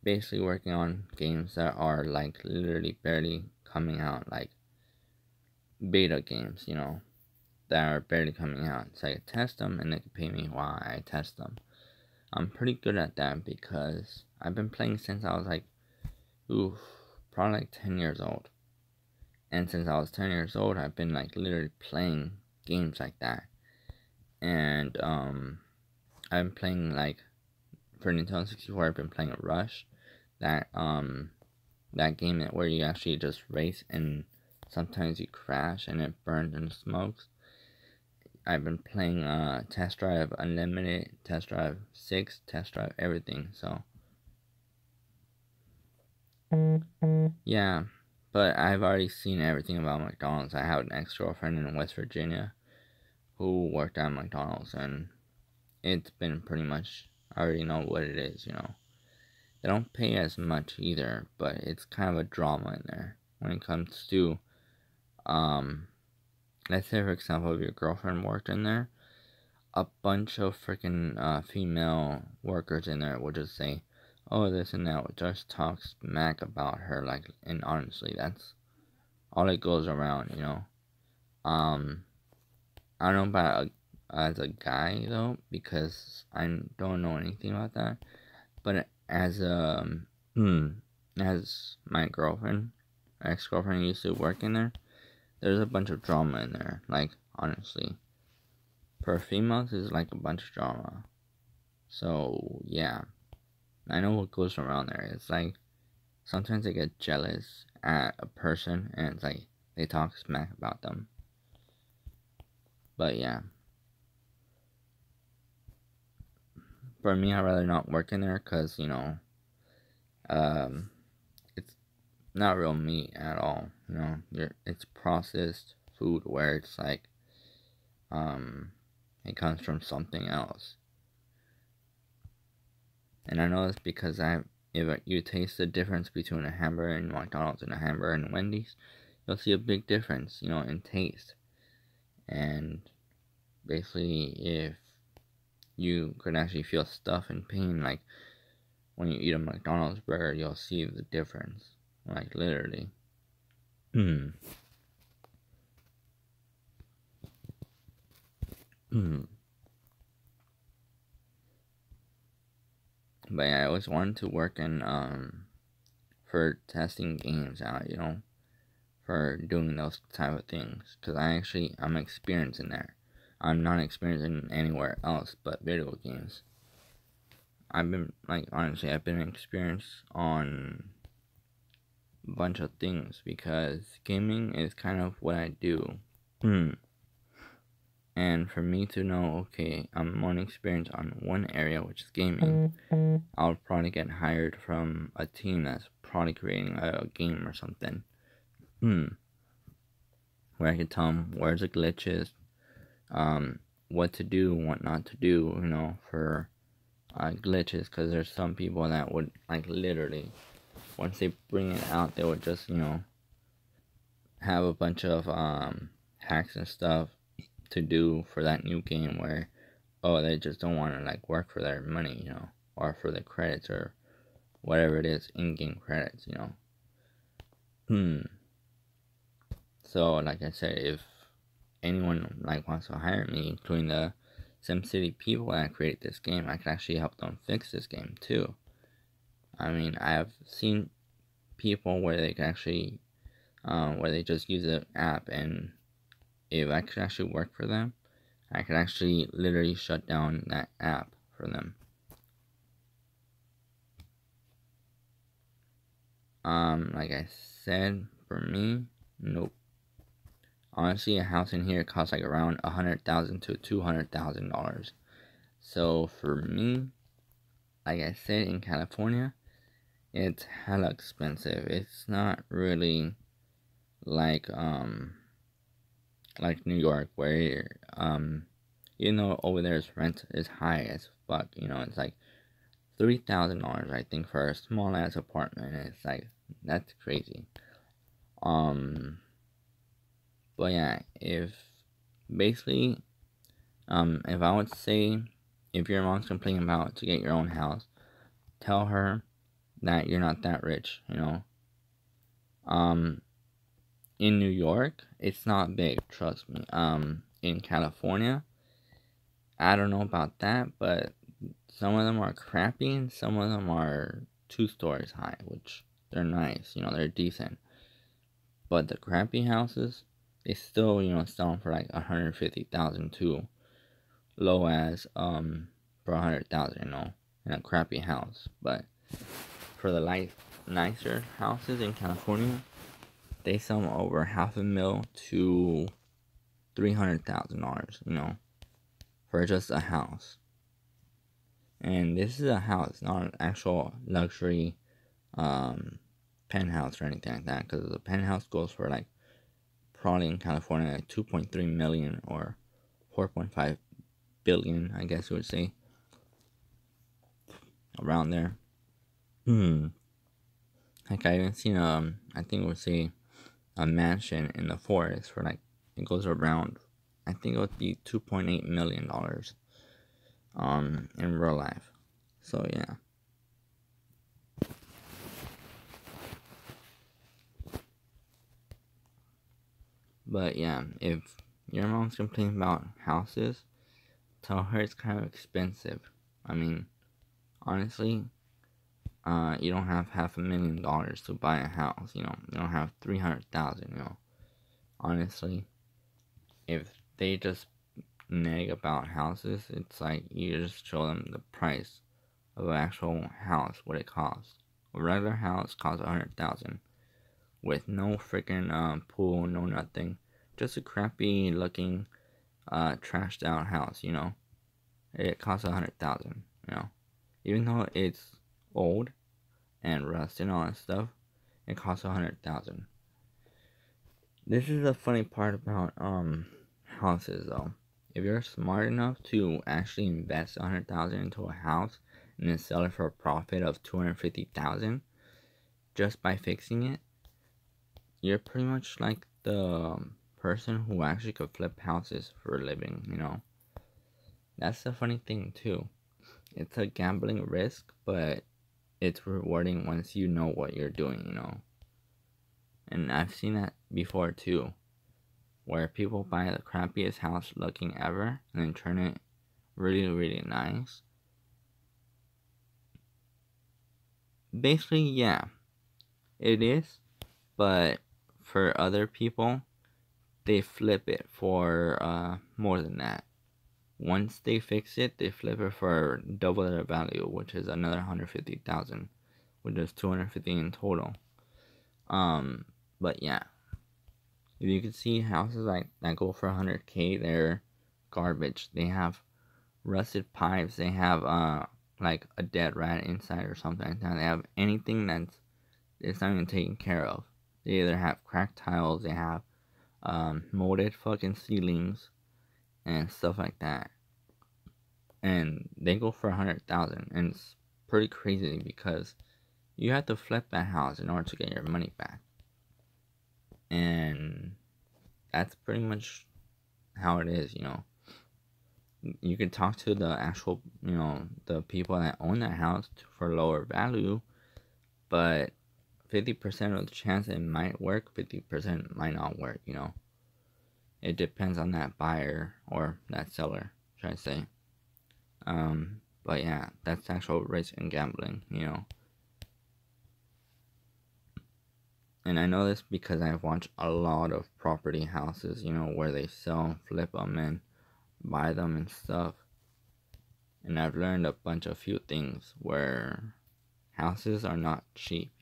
basically working on games that are like literally barely coming out, like beta games, you know, that are barely coming out. So I could test them and they could pay me while I test them. I'm pretty good at that because I've been playing since I was like, probably like 10 years old. And since I was 10 years old, I've been like literally playing games like that. And I've been playing like, for Nintendo 64, I've been playing Rush. That game where you actually just race and sometimes you crash and it burns and smokes. I've been playing Test Drive Unlimited, Test Drive 6, Test Drive everything, so yeah. But I've already seen everything about McDonald's. I have an ex-girlfriend in West Virginia who worked at McDonald's, and it's been pretty much, I already know what it is, you know. They don't pay as much either, but it's kind of a drama in there when it comes to, let's say for example, if your girlfriend worked in there, a bunch of freaking female workers in there will just say, oh, this and that, will just talk smack about her, like, and honestly, that's all it goes around, you know. I don't know about as a guy though, because I don't know anything about that. But as as my girlfriend, ex-girlfriend used to work in there, there's a bunch of drama in there. Like honestly, for females, is like a bunch of drama. So yeah, I know what goes around there. It's like sometimes they get jealous at a person, and it's like they talk smack about them. But yeah, for me, I'd rather not work in there because, you know, it's not real meat at all. You know, it's processed food where it's like, it comes from something else. And I know this because if you taste the difference between a hamburger in McDonald's and a hamburger in Wendy's, you'll see a big difference, you know, in taste. And basically, if you could actually feel stuff and pain, like when you eat a McDonald's burger, you'll see the difference, like literally. But yeah, I always wanted to work in for testing games out, you know, for doing those type of things, because I'm experienced in there. I'm not experienced in anywhere else but video games. I've been, like, honestly, I've been experienced on a bunch of things because gaming is kind of what I do. And for me to know, okay, I'm more experienced on one area, which is gaming, I'll probably get hired from a team that's probably creating a game or something. Where I can tell them where's the glitches, what to do, what not to do, you know, for glitches, because there's some people that would, like, literally, once they bring it out, they would just, you know, have a bunch of hacks and stuff to do for that new game where, oh, they just don't want to, like, work for their money, you know, or for the credits or whatever it is, in-game credits, you know. So, like I said, if anyone, like, wants to hire me, including the SimCity people that create this game, I can actually help them fix this game too. I mean, I've seen people where they can actually, where they just use the app, and if I could actually work for them, I could actually literally shut down that app for them. Like I said, for me, nope. Honestly, a house in here costs like around $100,000 to $200,000. So for me, like I said, in California, it's hella expensive. It's not really like New York, where over there's rent is high as fuck. It's like $3,000, I think, for a small ass apartment. And it's like, that's crazy. But yeah, if basically, if I would say, if your mom's complaining about to get your own house, tell her that you're not that rich. In New York, it's not big, trust me. In California, I don't know about that, but some of them are crappy and some of them are 2 stories high, which they're nice, they're decent. But the crappy houses, they still, sell for like 150,000 to low as for 100,000, in a crappy house. But for the nicer houses in California, they sell them over $500,000 to $300,000, for just a house. And this is a house, not an actual luxury penthouse or anything like that, because the penthouse goes for like, probably in California, like 2.3 million or 4.5 billion, I guess you would say, around there. Like I even seen I think it would say a mansion in the forest for like, it goes around, I think it would be $2.8 million in real life. So yeah. But yeah, if your mom's complaining about houses, tell her it's kind of expensive. I mean, honestly, you don't have $500,000 to buy a house. You don't have 300,000. Honestly, if they just nag about houses, it's like you just show them the price of an actual house, what it costs. A regular house costs 100,000 with no freaking pool, no nothing, just a crappy looking trashed out house. It costs 100,000. Even though it's old and rust and all that stuff, it costs 100,000. This is the funny part about houses though. If you're smart enough to actually invest 100,000 into a house and then sell it for a profit of 250,000 just by fixing it, you're pretty much like the person who actually could flip houses for a living. That's the funny thing too. It's a gambling risk, but it's rewarding once you know what you're doing. And I've seen that before too, where people buy the crappiest house looking ever and then turn it really, really nice. Basically, yeah, it is, but for other people, they flip it for more than that. Once they fix it, they flip it for double their value, which is another 150,000, which is 250 in total. But yeah, if you can see houses like that go for 100K, they're garbage. They have rusted pipes. They have like a dead rat inside or something like that. They have anything it's not even taken care of. They either have cracked tiles, they have molded fucking ceilings and stuff like that. And they go for 100,000, and it's pretty crazy because you have to flip that house in order to get your money back. And that's pretty much how it is. You can talk to the actual, the people that own that house for lower value, but 50% of the chance it might work, 50% might not work. It depends on that buyer or that seller, should I say. But yeah, that's actual risk and gambling. And I know this because I've watched a lot of property houses, where they sell, flip them, and buy them and stuff. And I've learned a few things where houses are not cheap.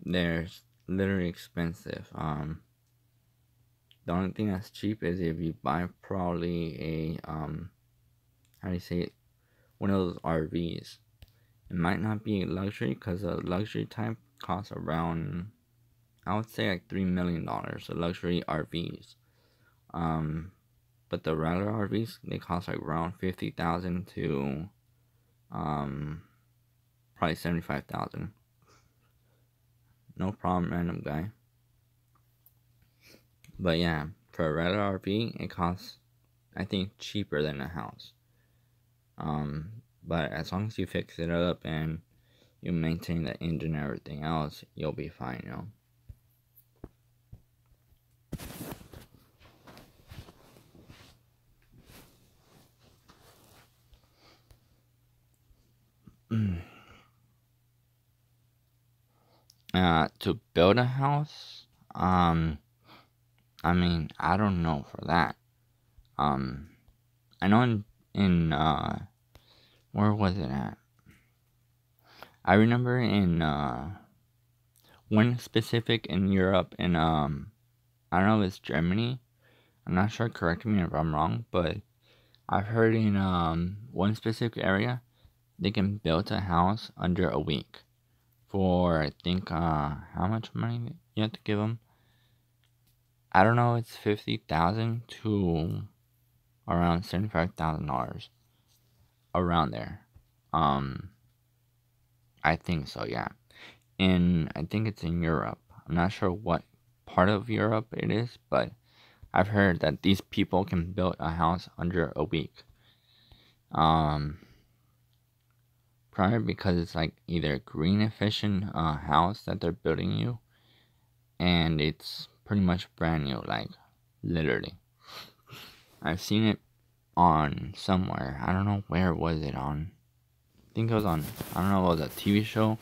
There's literally expensive. The only thing that's cheap is if you buy probably a how do you say it? One of those RVs. It might not be luxury because a luxury type costs around, I would say, like $3 million. The luxury RVs. But the regular RVs, they cost like around 50,000 to probably 75,000. No problem, random guy. But yeah, for a regular RV, it costs, I think, cheaper than a house. But as long as you fix it up and you maintain the engine and everything else, you'll be fine, you know. To build a house, I mean, I don't know for that. I know in where was it at? I remember in one specific in Europe, in I don't know if it's Germany. I'm not sure. Correct me if I'm wrong, but I've heard in one specific area they can build a house under a week for, I think, how much money you have to give them? I don't know. It's 50,000 to around $75,000, around there. I think so. Yeah. I think it's in Europe. I'm not sure what part of Europe it is, but I've heard that these people can build a house under a week. Probably because it's like either green efficient house that they're building you, and it's pretty much brand new, like literally. I've seen it on somewhere. I don't know where was it on. I think it was on, I don't know, it was a TV show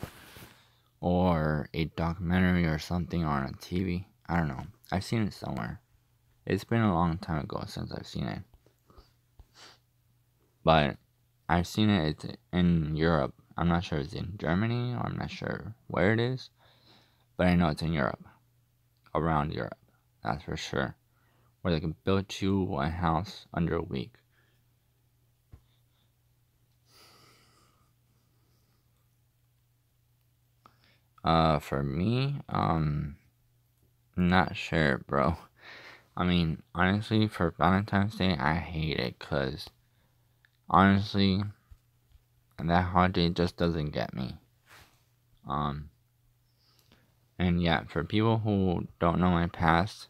or a documentary or something on a TV. I don't know. I've seen it somewhere. It's been a long time ago since I've seen it. But I've seen it, it's in Europe. I'm not sure it's in Germany, or I'm not sure where it is. But I know it's in Europe. Around Europe. That's for sure. Where they can build you a house under a week. For me, not sure, bro. I mean, honestly, for Valentine's Day, I hate it, cause honestly, that holiday just doesn't get me. And yeah, for people who don't know my past,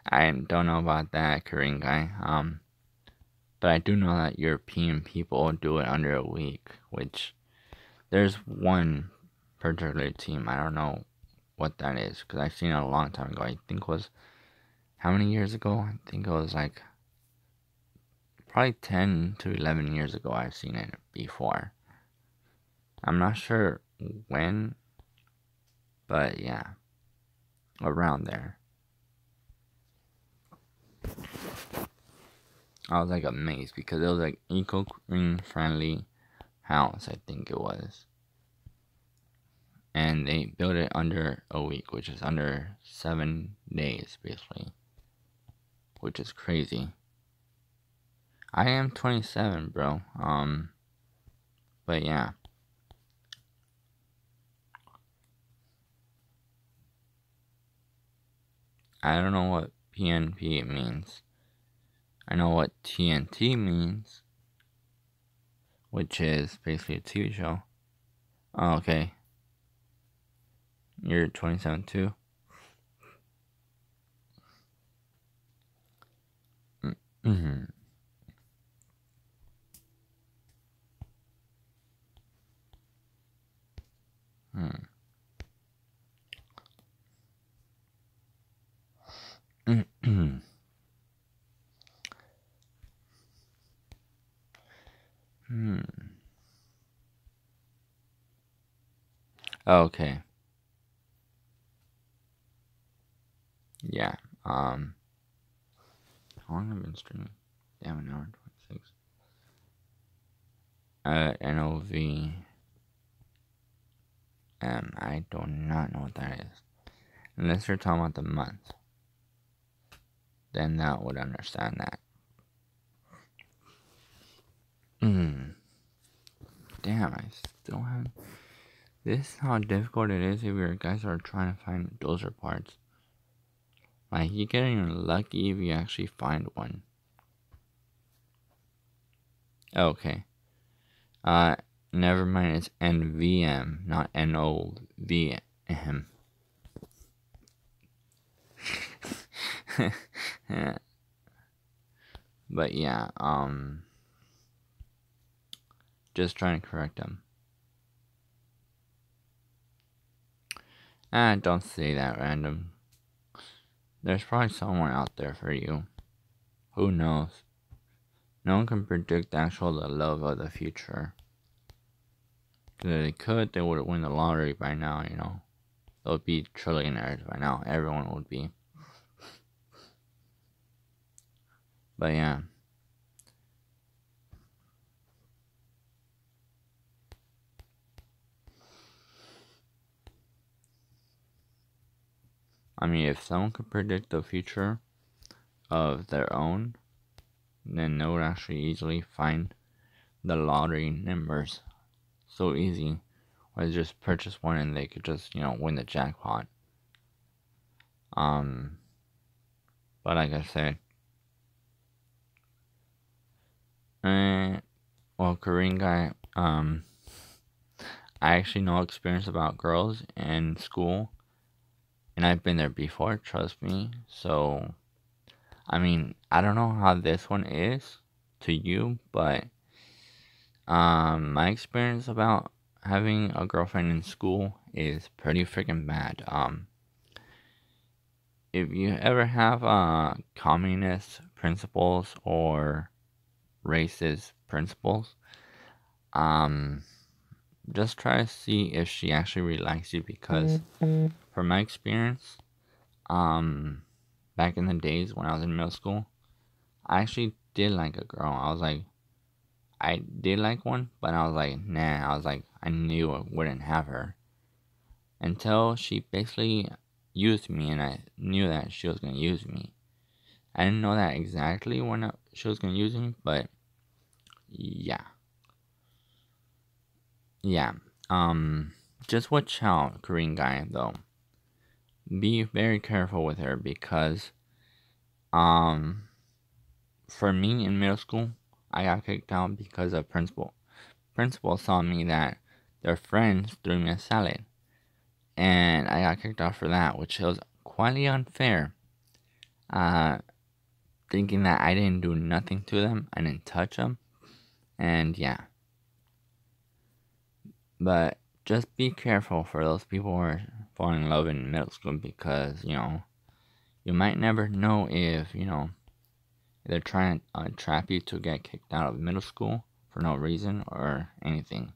I don't know about that Korean guy. But I do know that European people do it under a week, which there's one particular team. I don't know what that is because I've seen it a long time ago. I think it was, how many years ago? I think it was like probably 10 to 11 years ago. I've seen it before. I'm not sure when, but yeah, around there. I was like amazed because it was like eco green friendly house, I think it was. And they built it under a week, which is under 7 days basically. Which is crazy. I am 27, bro. But yeah. I don't know what PNP means. I know what TNT means, which is basically a TV show. Oh, okay. You're 27 too? Mm-hmm. Hmm. Okay. Yeah. How long have I been streaming? Damn, an hour 26. NOV. I do not know what that is. Unless you're talking about the month. Then that would understand that. Damn, I still have... This is how difficult it is if you guys are trying to find dozer parts. Like, you get lucky if you actually find one. Okay. Never mind, it's NVM, not NOVM. But yeah, just trying to correct them. Don't say that, random. There's probably someone out there for you. Who knows? No one can predict the love of the future. Because if they could, they would win the lottery by now, you know. They would be trillionaires by now. Everyone would be. But yeah. I mean, if someone could predict the future of their own, then they would actually easily find the lottery numbers so easy. Or just purchase one and they could just, you know, win the jackpot. But like I said, well, Korean guy, I actually know experience about girls in school, and I've been there before, trust me. So, I mean, I don't know how this one is to you, but my experience about having a girlfriend in school is pretty freaking bad. If you ever have communist principles or racist principles, just try to see if she actually really likes you, because from my experience, back in the days when I was in middle school, I actually did like a girl. I did like one, but I was like, nah. I was like, I knew I wouldn't have her until she basically used me, and I knew that she was gonna use me. I didn't know that exactly when she was gonna use me, but yeah. Just watch out, Korean guy, though. Be very careful with her, because for me in middle school, I got kicked out because of principal. Principal saw me that their friends threw me a salad, and I got kicked out for that, which was quite unfair. Thinking that I didn't do nothing to them, I didn't touch them, and yeah. But just be careful for those people who are falling in love in middle school, because, you know, you might never know if, you know, they're trying to trap you to get kicked out of middle school for no reason or anything.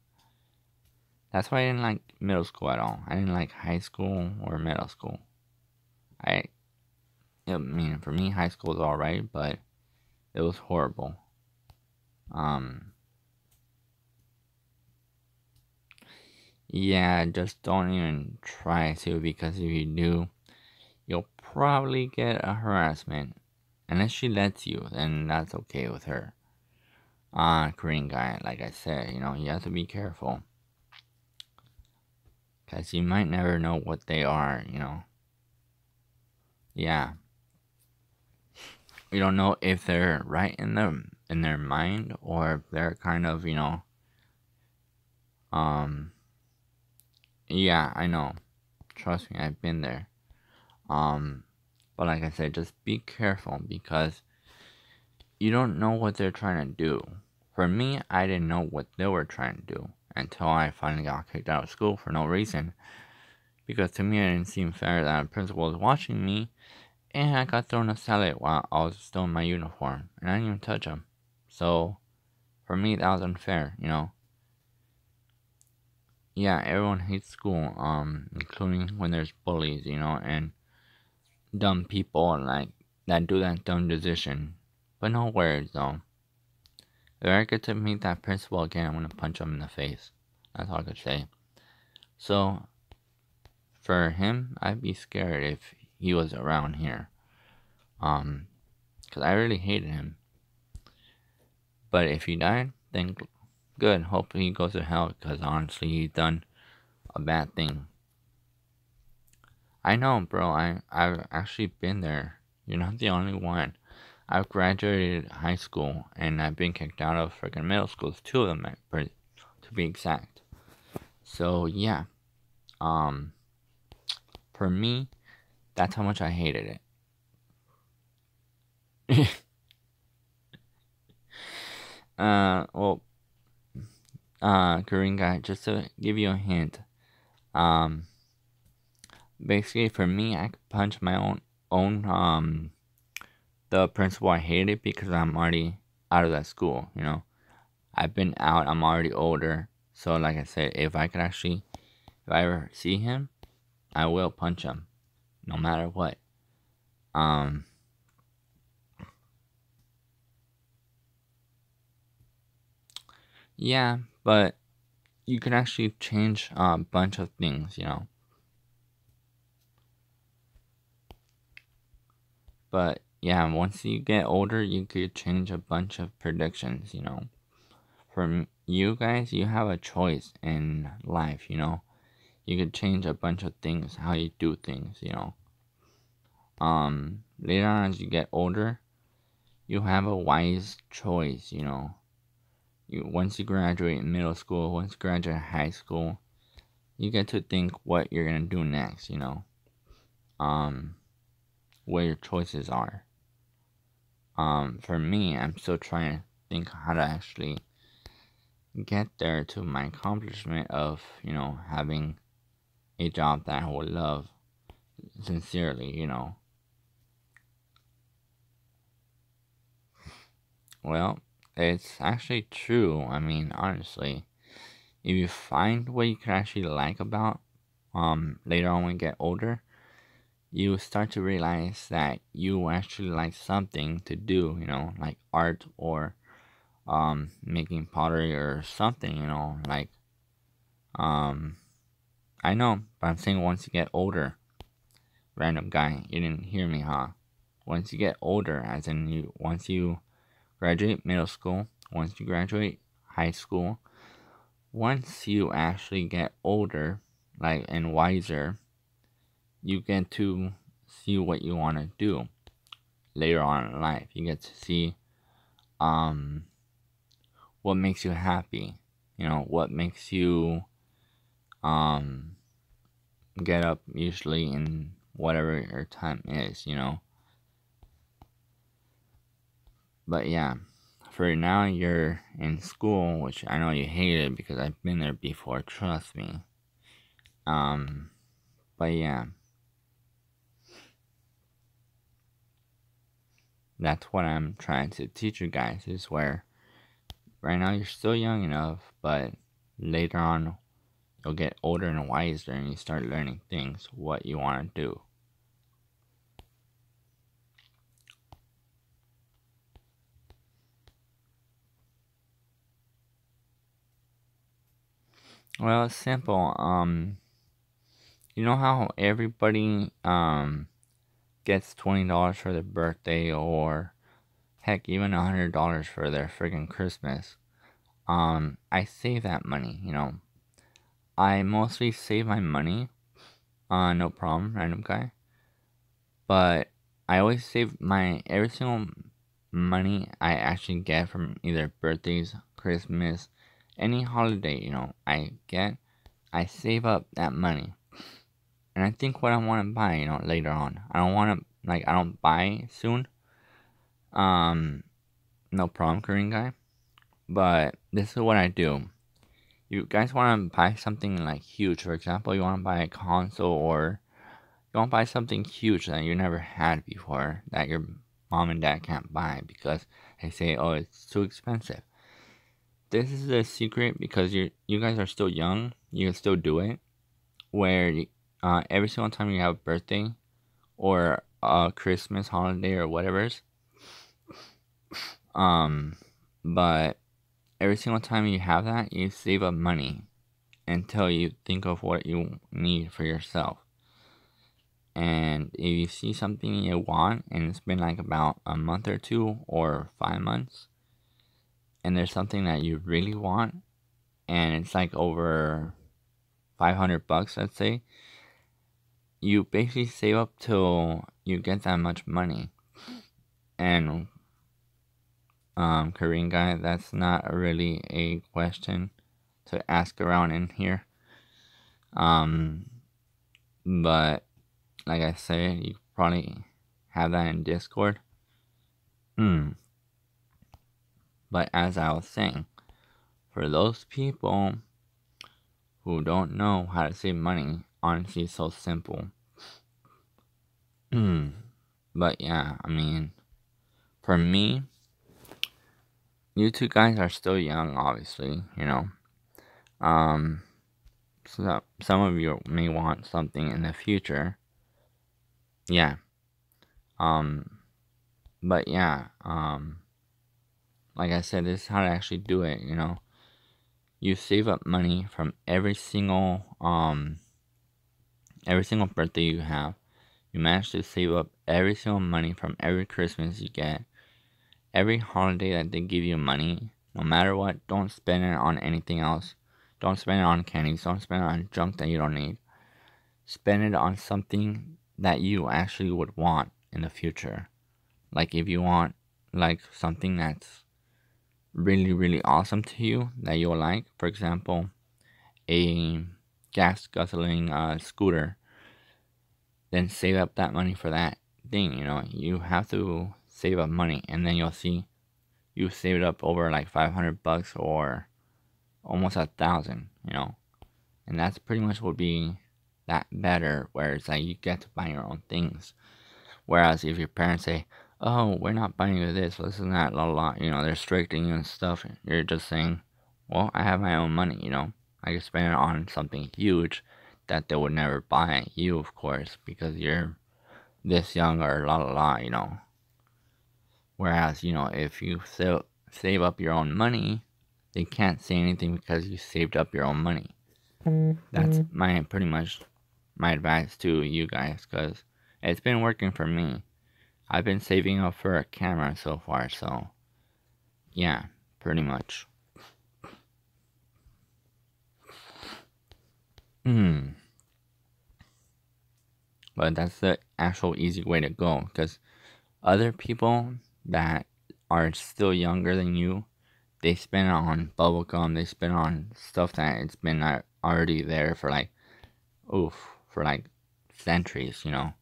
That's why I didn't like middle school at all. I didn't like high school or middle school. I mean, for me, high school was alright, but it was horrible. Yeah, just don't even try to, because if you do, you'll probably get a harassment. Unless she lets you, then that's okay with her. Korean guy, like I said, you know, you have to be careful. Because you might never know what they are, you know. Yeah. You don't know if they're right in their mind, or if they're kind of, you know, yeah, I know. Trust me, I've been there. But like I said, just be careful, because you don't know what they're trying to do. For me, I didn't know what they were trying to do until I finally got kicked out of school for no reason. Because to me, it didn't seem fair that a principal was watching me, and I got thrown a salad while I was still in my uniform, and I didn't even touch him. So, for me, that was unfair, you know. Yeah, everyone hates school, including when there's bullies, you know, and dumb people like that do that dumb decision. But no worries, though. If I get to meet that principal again, I'm gonna punch him in the face. That's all I could say. So, for him, I'd be scared if he was around here. Because I really hated him. But if he died, then good. Hopefully he goes to hell, because honestly, he's done a bad thing. I know, bro. I've actually been there. You're not the only one. I've graduated high school, and I've been kicked out of freaking middle schools. 2 of them, to be exact. So, yeah. For me, that's how much I hated it. Well, Green Guy, just to give you a hint, basically for me, I could punch my own, the principal I hated, because I'm already out of that school, you know. I've been out, I'm already older, so like I said, if I ever see him, I will punch him, no matter what. Yeah, but you can actually change a bunch of things, you know. But yeah, once you get older, you could change a bunch of predictions, you know. For you guys, you have a choice in life, you know. You could change a bunch of things, how you do things, you know. Later on as you get older, you have a wise choice, you know. Once you graduate middle school, once you graduate high school, you get to think what you're gonna do next, you know. What your choices are. For me, I'm still trying to think how to actually get there to my accomplishment of, you know, having a job that I would love sincerely, you know. Well, it's actually true. I mean, honestly, if you find what you can actually like about, later on when you get older, you start to realize that you actually like something to do, you know, like art or, making pottery or something, you know, like, I know, but I'm saying once you get older, random guy, you didn't hear me, huh? Once you get older, as in once you graduate middle school, once you graduate high school, once you actually get older, like, and wiser, you get to see what you want to do later on in life. You get to see, what makes you happy, you know, what makes you, get up usually in whatever your time is, you know. But yeah, for now you're in school, which I know you hate it because I've been there before, trust me. But yeah, that's what I'm trying to teach you guys, is where right now you're still young enough, but later on you'll get older and wiser and you start learning things, what you want to do. Well, it's simple. You know how everybody gets $20 for their birthday, or heck, even $100 for their friggin' Christmas. I save that money, you know. I mostly save my money. No problem, random guy. But I always save every single money I actually get from either birthdays, Christmas, any holiday, you know, I save up that money. And I think what I want to buy, you know, later on. I don't buy soon. No problem, Korean guy. But this is what I do. You guys want to buy something like huge, for example, you want to buy a console, or you want to buy something huge that you never had before, that your mom and dad can't buy because they say, oh, it's too expensive. This is a secret because you guys are still young. You can still do it. Where every single time you have a birthday or a Christmas holiday or whatever's, but every single time you have that, you save up money until you think of what you need for yourself. And if you see something you want and it's been like about a month or 2 or 5 months, and there's something that you really want and it's like over $500, let's say, you basically save up till you get that much money. And Korean guy, that's not really a question to ask around in here. But like I said, you probably have that in Discord. But as I was saying, for those people who don't know how to save money, honestly, it's so simple. But yeah, I mean, for me, you two guys are still young, obviously, you know. So some of you may want something in the future. Yeah. But yeah, like I said, this is how to actually do it, you know. You save up money from every single birthday you have. You manage to save up every single money from every Christmas you get. Every holiday that they give you money, no matter what, don't spend it on anything else. Don't spend it on candies. Don't spend it on junk that you don't need. Spend it on something that you actually would want in the future. Like if you want like something that's really, really awesome to you that you'll like, for example, a gas guzzling scooter, then save up that money for that thing. You know, you have to save up money, and then you'll see you saved up over like $500 or almost 1,000. You know, and that's pretty much would be that better. Where it's like you get to buy your own things. Whereas if your parents say, "Oh, we're not buying you this and that," la la, you know, they're restricting you and stuff. You're just saying, "Well, I have my own money. You know, I can spend it on something huge that they would never buy you, of course, because you're this young or la la la." You know. Whereas, you know, if you save up your own money, they can't say anything because you saved up your own money. That's pretty much my advice to you guys, because it's been working for me. I've been saving up for a camera so far, so yeah, pretty much. But that's the actual easy way to go, because other people that are still younger than you, they spend on bubblegum, they spend on stuff that it's been already there for like, for like centuries, you know.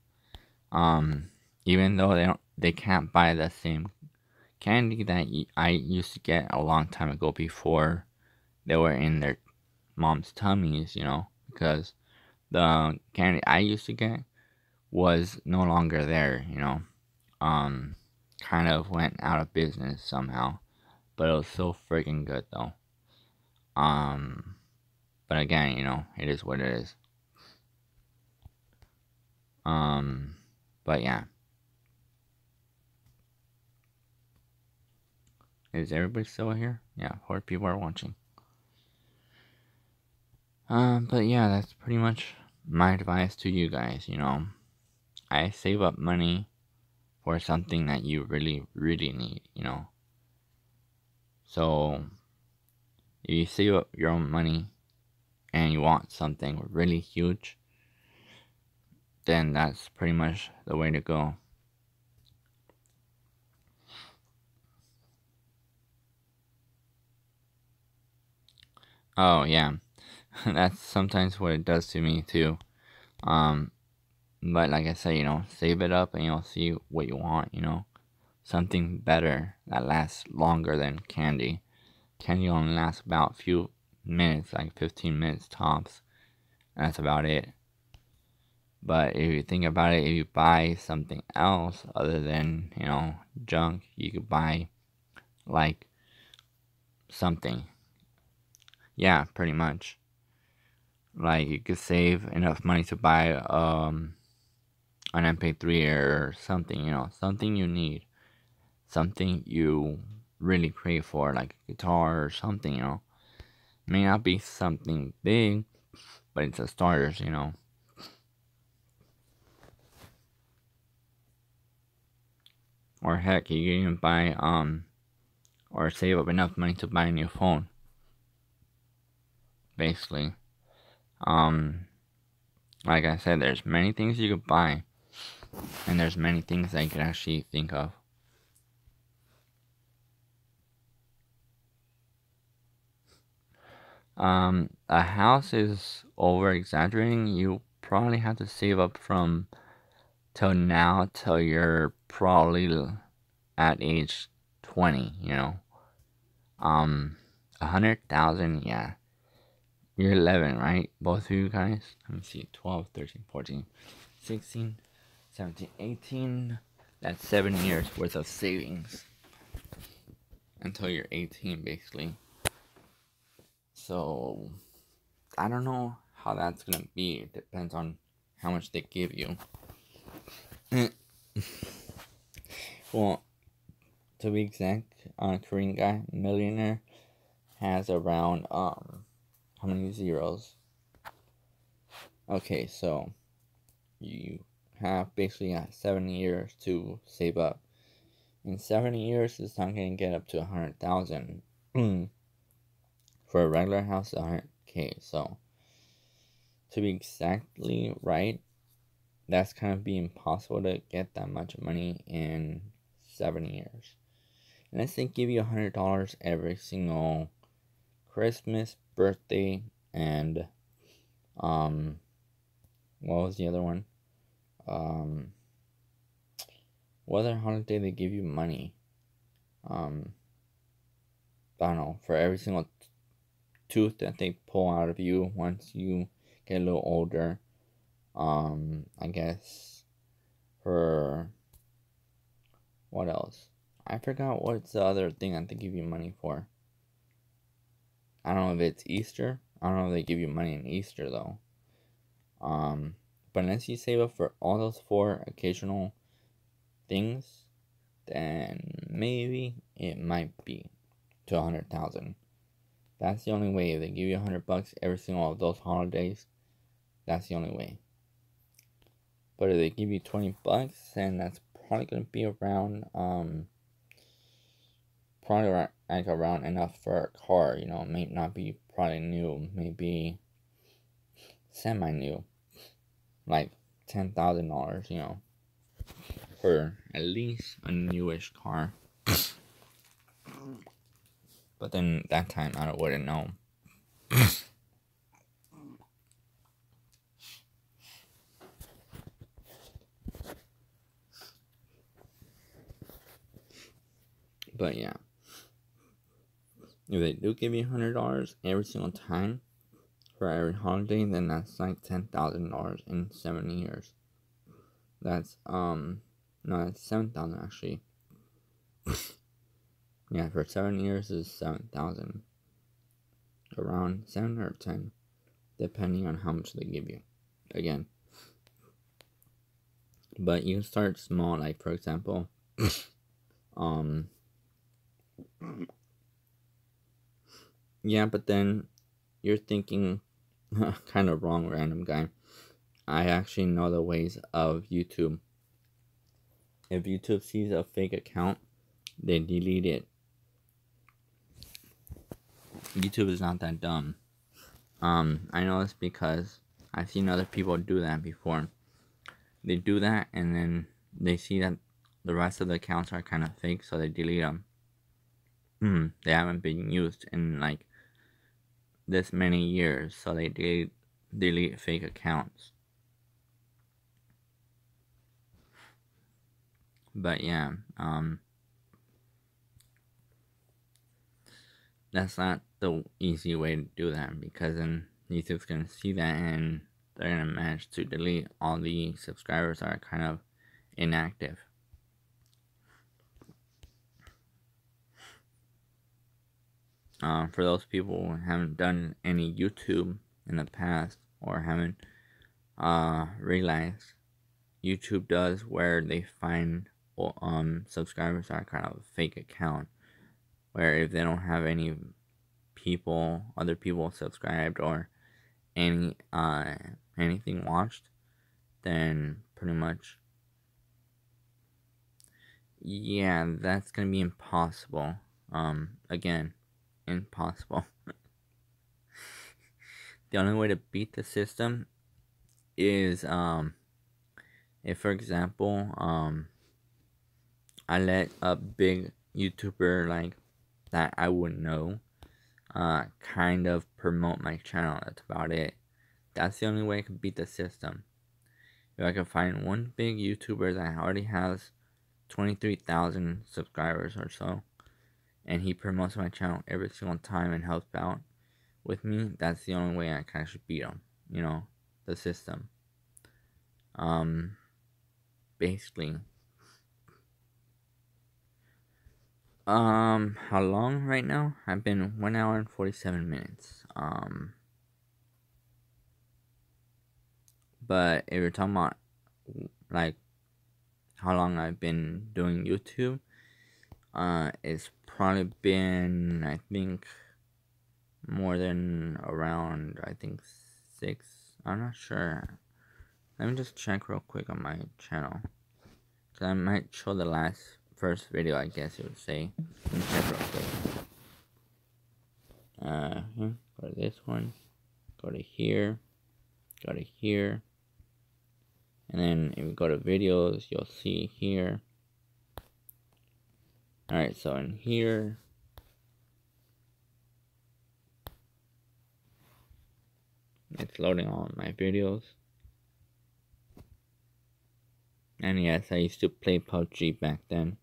Even though they can't buy the same candy that I used to get a long time ago before they were in their mom's tummies, you know, because the candy I used to get was no longer there, you know. Kind of went out of business somehow, but it was so freaking good though. But again, you know, it is what it is. But yeah. Is everybody still here? Yeah, 4 people are watching. But yeah, that's pretty much my advice to you guys, you know. I save up money for something that you really, really need, you know. So, if you save up your own money and you want something really huge, then that's pretty much the way to go. Oh, yeah. That's sometimes what it does to me, too. But like I said, you know, save it up and you'll see what you want, you know. Something better that lasts longer than candy. Candy only lasts about a few minutes, like 15 minutes tops. And that's about it. But if you think about it, if you buy something else other than, you know, junk, you could buy like something. Yeah, pretty much. Like you could save enough money to buy an MP3 or something, you know, something you need. Something you really crave for, like a guitar or something, you know. May not be something big, but it's a starters, you know. Or heck, you can even buy or save up enough money to buy a new phone. Basically. Like I said, there's many things you could buy, and there's many things that you could actually think of. A house is over exaggerating. You probably have to save up from till now till you're probably at age 20, you know. 100,000, yeah. You're 11, right? Both of you guys? Let me see, 12, 13, 14, 16, 17, 18. That's 7 years worth of savings. Until you're 18, basically. So, I don't know how that's gonna be. It depends on how much they give you. Well, to be exact, Korean guy, millionaire, has around, how many zeros? Okay, so, you have basically 7 years to save up. In 7 years, it's not gonna get up to 100,000. For a regular house, 100K, so, to be exactly right, that's kind of be impossible to get that much money in 7 years. Unless they give you $100 every single Christmas, birthday, and what was the other one? What other holiday they give you money? I don't know, for every single tooth that they pull out of you once you get a little older. I guess for what else? I forgot what's the other thing that they give you money for. I don't know if it's Easter. I don't know if they give you money in Easter though. But unless you save up for all those 4 occasional things, then maybe it might be to 100,000. That's the only way. If they give you $100 every single of those holidays, that's the only way. But if they give you $20, then that's probably gonna be around probably like around enough for a car. You know, it may not be probably new, maybe semi-new, like $10,000. You know, for at least a newish car. But then that time I wouldn't know. But yeah, if they do give you $100 every single time for every holiday, then that's like $10,000 in 7 years. That's no, that's 7,000 actually. Yeah, for 7 years is 7,000. Around 7 or 10, depending on how much they give you. Again, but you can start small. Like for example, yeah, but then you're thinking kind of wrong, random guy. I actually know the ways of YouTube. If YouTube sees a fake account, they delete it. YouTube is not that dumb. I know this because I've seen other people do that before. They do that and then they see that the rest of the accounts are kind of fake, so they delete them. They haven't been used in like this many years, so they delete fake accounts. But yeah, that's not the easy way to do that, because then YouTube's gonna see that and they're gonna manage to delete all the subscribers that are kind of inactive. For those people who haven't done any YouTube in the past or haven't realized, YouTube does where they find subscribers that are kind of a fake account, where if they don't have any other people subscribed or any anything watched, then pretty much yeah, that's gonna be impossible. Again, impossible. The only way to beat the system is, if for example, I let a big YouTuber like that I would know, kind of promote my channel. That's about it. That's the only way I can beat the system. If I can find one big YouTuber that already has 23,000 subscribers or so, and he promotes my channel every single time and helps out with me, that's the only way I can actually beat him. You know, the system. Basically. How long right now? I've been 1 hour and 47 minutes. But if you're talking about, like, how long I've been doing YouTube, it's probably been, I think, more than around, I think, 6. I'm not sure. Let me just check real quick on my channel. Cause I might show the first video, I guess you would say. Let me check real quick. Go to this one. Go to here. Go to here. And then if you go to videos, you'll see here. Alright, so in here, it's loading all of my videos. And yes, I used to play PUBG back then.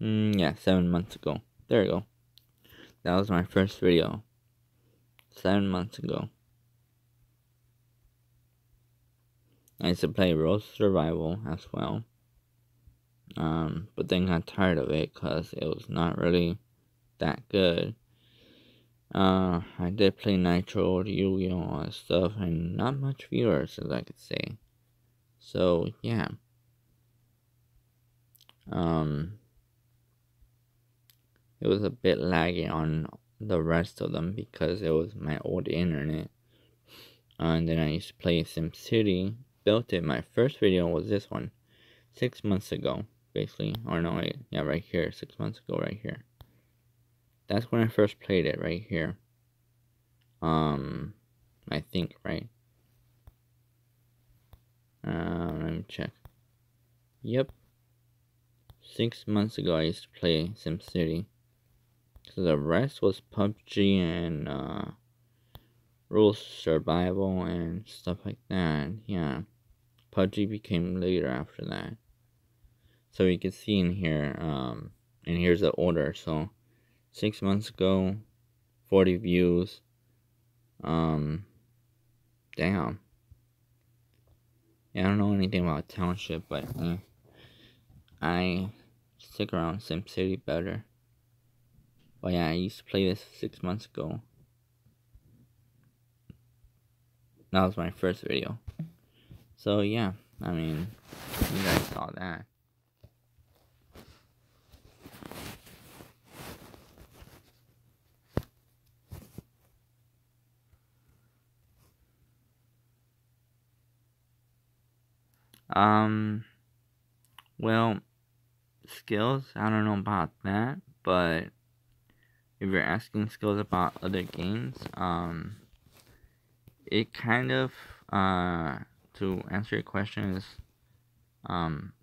Yeah, 7 months ago. There you go. That was my first video. 7 months ago. I used to play Road Survival as well. But then got tired of it because it was not really that good. I did play Nitro, Yu-Gi-Oh, all that stuff, and not much viewers, as I could say. So, yeah. It was a bit laggy on the rest of them because it was my old internet. And then I used to play SimCity. BuildIt. My first video was this one. 6 months ago, basically. Or no, wait. Yeah, right here. 6 months ago, right here. That's when I first played it, right here. I think, right? Let me check. Yep. 6 months ago, I used to play SimCity. So the rest was PUBG and Rules Survival and stuff like that. Yeah. PUBG became later after that. So you can see in here, and here's the order. So 6 months ago, 40 views. Damn. Yeah, I don't know anything about Township, but I stick around SimCity better. But yeah, I used to play this 6 months ago. That was my first video. So yeah, I mean, you guys saw that. Well, skills, I don't know about that, but if you're asking skills about other games, it kind of, to answer your question is,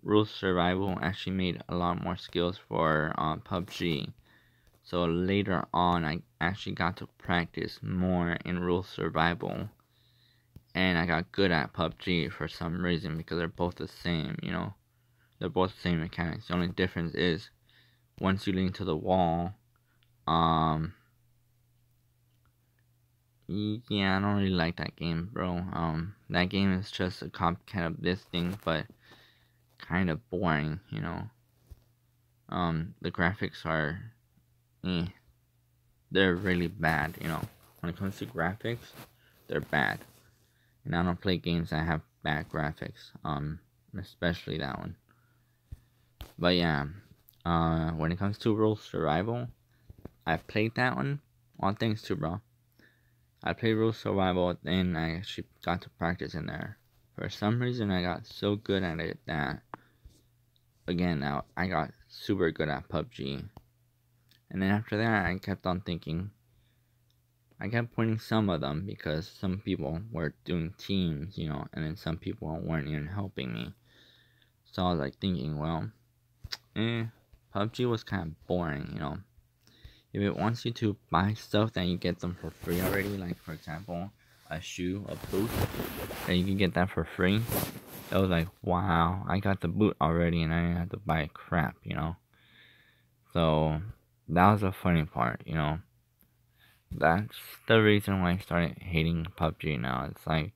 Rules Survival actually made a lot more skills for, PUBG. So later on, I actually got to practice more in Rules Survival. And I got good at PUBG for some reason because they're both the same, you know. They're both the same mechanics. The only difference is once you lean to the wall, yeah, I don't really like that game, bro. That game is just a copycat of this thing, but kind of boring, you know. The graphics are, they're really bad, you know. When it comes to graphics, they're bad. And I don't play games that have bad graphics, especially that one. But yeah, when it comes to Rules Survival, I played that one. All thanks to bro. I played Rules Survival, and I actually got to practice in there For some reason, I got so good at it that, again, now I got super good at PUBG. And then after that, I kept on thinking, I kept pointing some of them because some people were doing teams, you know, and then some people weren't even helping me. So I was like thinking, well, PUBG was kind of boring, you know. If it wants you to buy stuff, then you get them for free already. Like, for example, a shoe, a boot, and you can get that for free. It was like, wow, I got the boot already and I didn't have to buy crap, you know. So, that was the funny part, you know. That's the reason why I started hating PUBG now. It's like,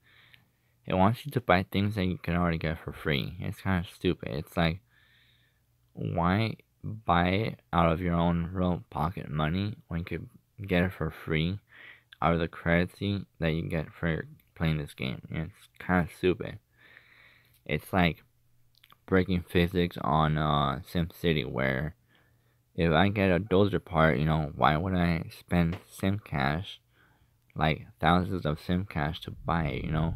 it wants you to buy things that you can already get for free. It's kind of stupid. It's like, why buy it out of your own real pocket money when you could get it for free out of the currency that you get for playing this game? It's kind of stupid. It's like breaking physics on SimCity, where if I get a dozer part, you know, why would I spend sim cash, like thousands of sim cash to buy it, you know,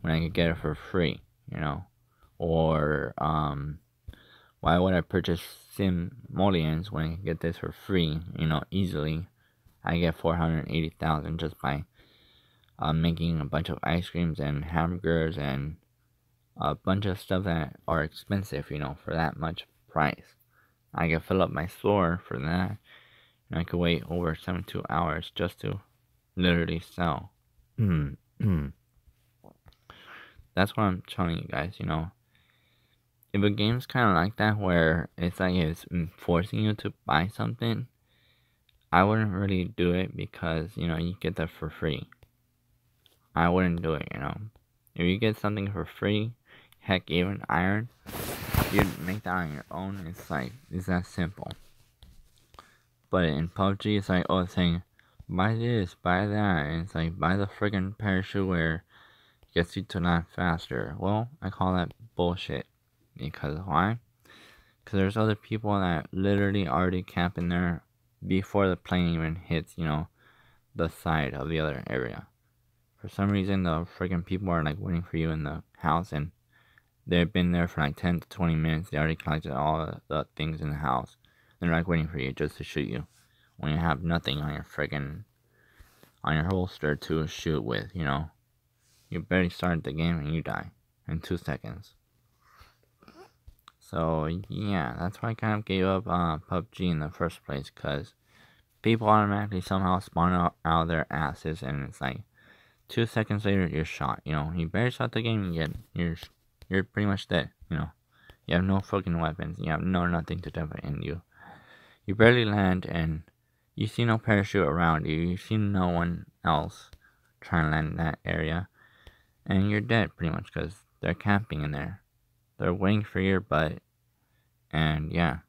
when I could get it for free, you know? Or why would I purchase simoleons when I can get this for free, you know, easily? I get 480,000 just by making a bunch of ice creams and hamburgers and a bunch of stuff that are expensive, you know, for that much price. I can fill up my store for that, and I could wait over 72 hours just to literally sell. That's what I'm telling you guys, you know. If a game's kind of like that, where it's like it's forcing you to buy something, I wouldn't really do it because, you know, you get that for free. I wouldn't do it, you know. If you get something for free, heck, even iron, you'd make that on your own. It's like, it's that simple. But in PUBG, it's like, oh, it's saying, buy this, buy that, and it's like, buy the friggin' parachute where it gets you to land faster. Well, I call that bullshit. Because why? Because there's other people that literally already camp in there before the plane even hits, you know, the side of the other area. For some reason, the friggin' people are like waiting for you in the house, and they've been there for like 10 to 20 minutes. They already collected all the things in the house. They're like waiting for you just to shoot you when you have nothing on your friggin' on your holster to shoot with, you know. You barely started the game and you die in 2 seconds. So yeah, that's why I kind of gave up PUBG in the first place, because people automatically somehow spawn out of their asses, and it's like 2 seconds later you're shot. You know, you barely start the game, you're pretty much dead. You know, you have no fucking weapons, you have nothing to defend you. You barely land, and you see no parachute around you. You see no one else trying to land in that area, and you're dead pretty much because they're camping in there. They're waiting for your butt, and yeah.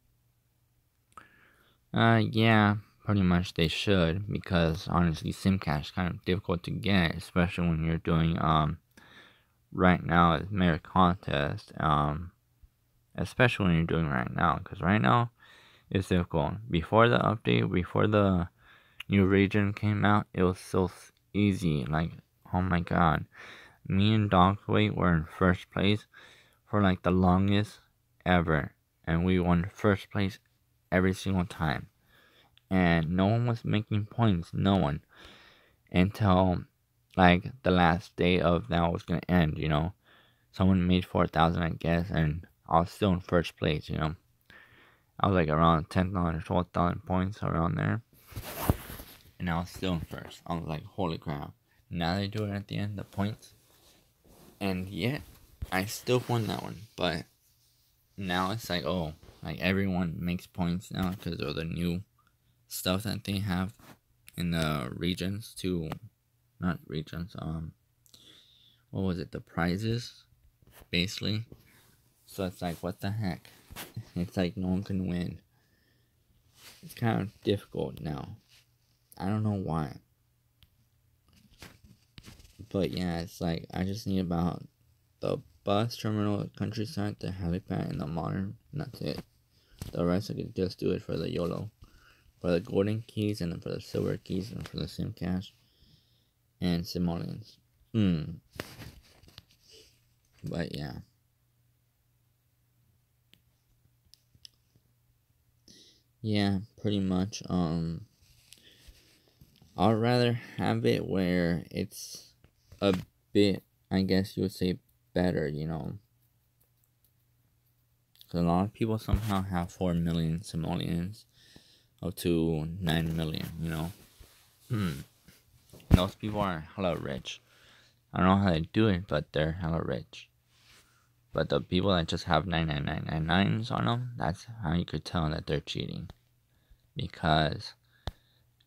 Yeah, pretty much they should, because honestly, SIM cash is kind of difficult to get, especially when you're doing, right now, it's merit contest, especially when you're doing right now, because right now, it's difficult. Before the update, before the new region came out, it was so easy, like, oh my god. Me and Dogweight were in first place for like the longest ever, and we won first place every single time, and no one was making points, no one, until like the last day of that was gonna end, you know. Someone made 4,000, I guess, and I was still in first place, you know. I was like around 10,000 or 12,000 points around there, and I was still in first. I was like, holy crap. Now they do it at the end, the points, and yet I still won that one. But now it's like, oh, like everyone makes points now because of the new stuff that they have in the regions too. Not regions, what was it, the prizes, basically. So it's like, what the heck? It's like no one can win. It's kind of difficult now. I don't know why. But yeah, it's like, I just need about the bus terminal, countryside, the helipad, and the modern, and that's it. The rest I could just do it for the YOLO. For the golden keys, and then for the silver keys, and for the SIM cash, and simoleons. But yeah. Yeah, pretty much. I'd rather have it where it's a bit, I guess you would say, better, you know. Because a lot of people somehow have 4 million simoleons up to 9 million, you know. Those people are hella rich. I don't know how they do it, but they're hella rich. But the people that just have 99999s on them, that's how you could tell that they're cheating. Because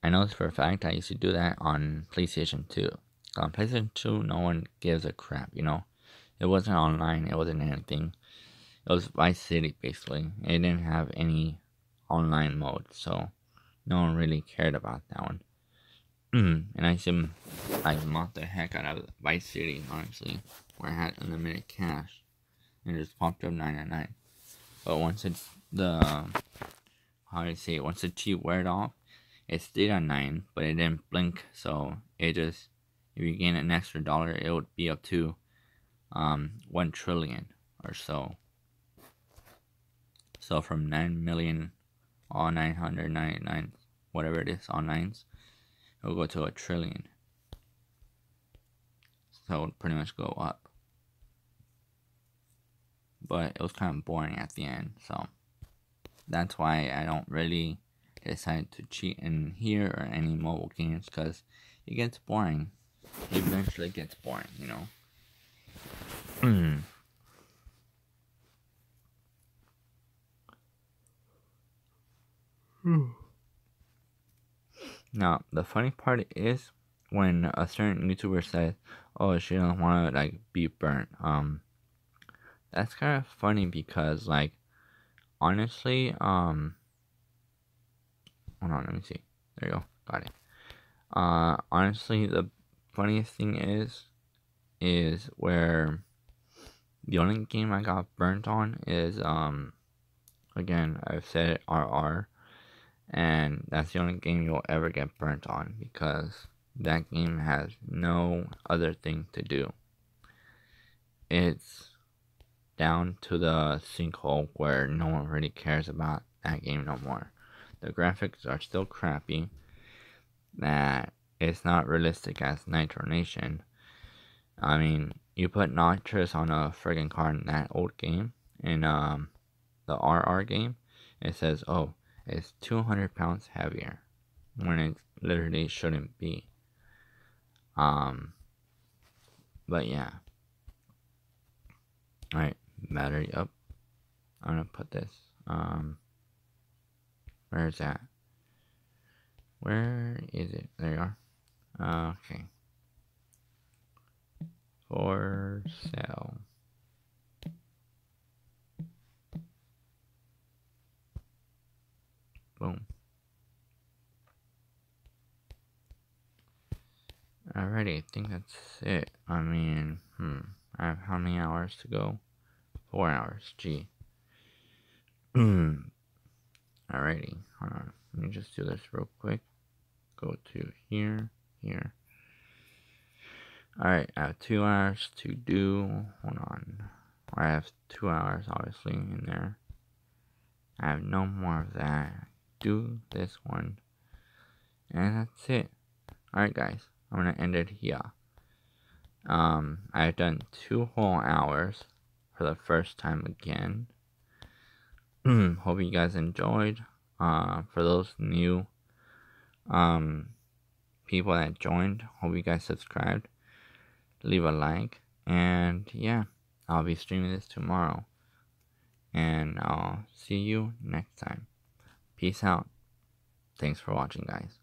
I know this for a fact, I used to do that on PlayStation 2. On PlayStation 2, no one gives a crap, you know. It wasn't online, it wasn't anything. It was Vice City, basically. It didn't have any online mode, so no one really cared about that one. And I used to, like, mod the heck out of Vice City, honestly, where I had unlimited cash. And it just popped up 999. But once it's how do you say it? Once the cheat wore off, it stayed on 9, but it didn't blink, so it just, if you gain an extra dollar, it would be up to 1 trillion or so. So from 9 million, all 999, whatever it is, all 9s, it will go to 1 trillion. So it would pretty much go up. But it was kind of boring at the end, so that's why I don't really decide to cheat in here or any mobile games, because it gets boring. It eventually gets boring, you know. Now, the funny part is when a certain YouTuber says, "Oh, she doesn't want to like be burnt." That's kind of funny because, like, honestly, hold on, let me see. There you go, got it. Honestly, the funniest thing is where the only game I got burnt on is again, I've said it, RR. And that's the only game you'll ever get burnt on, because that game has no other thing to do. It's down to the sinkhole where no one really cares about that game no more. The graphics are still crappy. That it's not realistic as Nitro Nation. I mean, you put nitrous on a friggin' car in that old game, in the RR game, it says, oh, it's 200 pounds heavier, when it literally shouldn't be. But yeah. Alright, battery up. I'm gonna put this, where is that? Where is it? There you are. Okay. For sale. Boom. Alrighty, I think that's it. I mean, I have how many hours to go? 4 hours, gee. Alrighty, hold on. Let me just do this real quick. Go to here, here. Alright, I have 2 hours to do. Hold on. I have 2 hours, obviously, in there. I have no more of that. Do this one. And that's it. Alright, guys. I'm gonna end it here. I've done 2 whole hours for the first time again. Hope you guys enjoyed. For those new people that joined, hope you guys subscribed. Leave a like. And yeah, I'll be streaming this tomorrow. And I'll see you next time. Peace out. Thanks for watching, guys.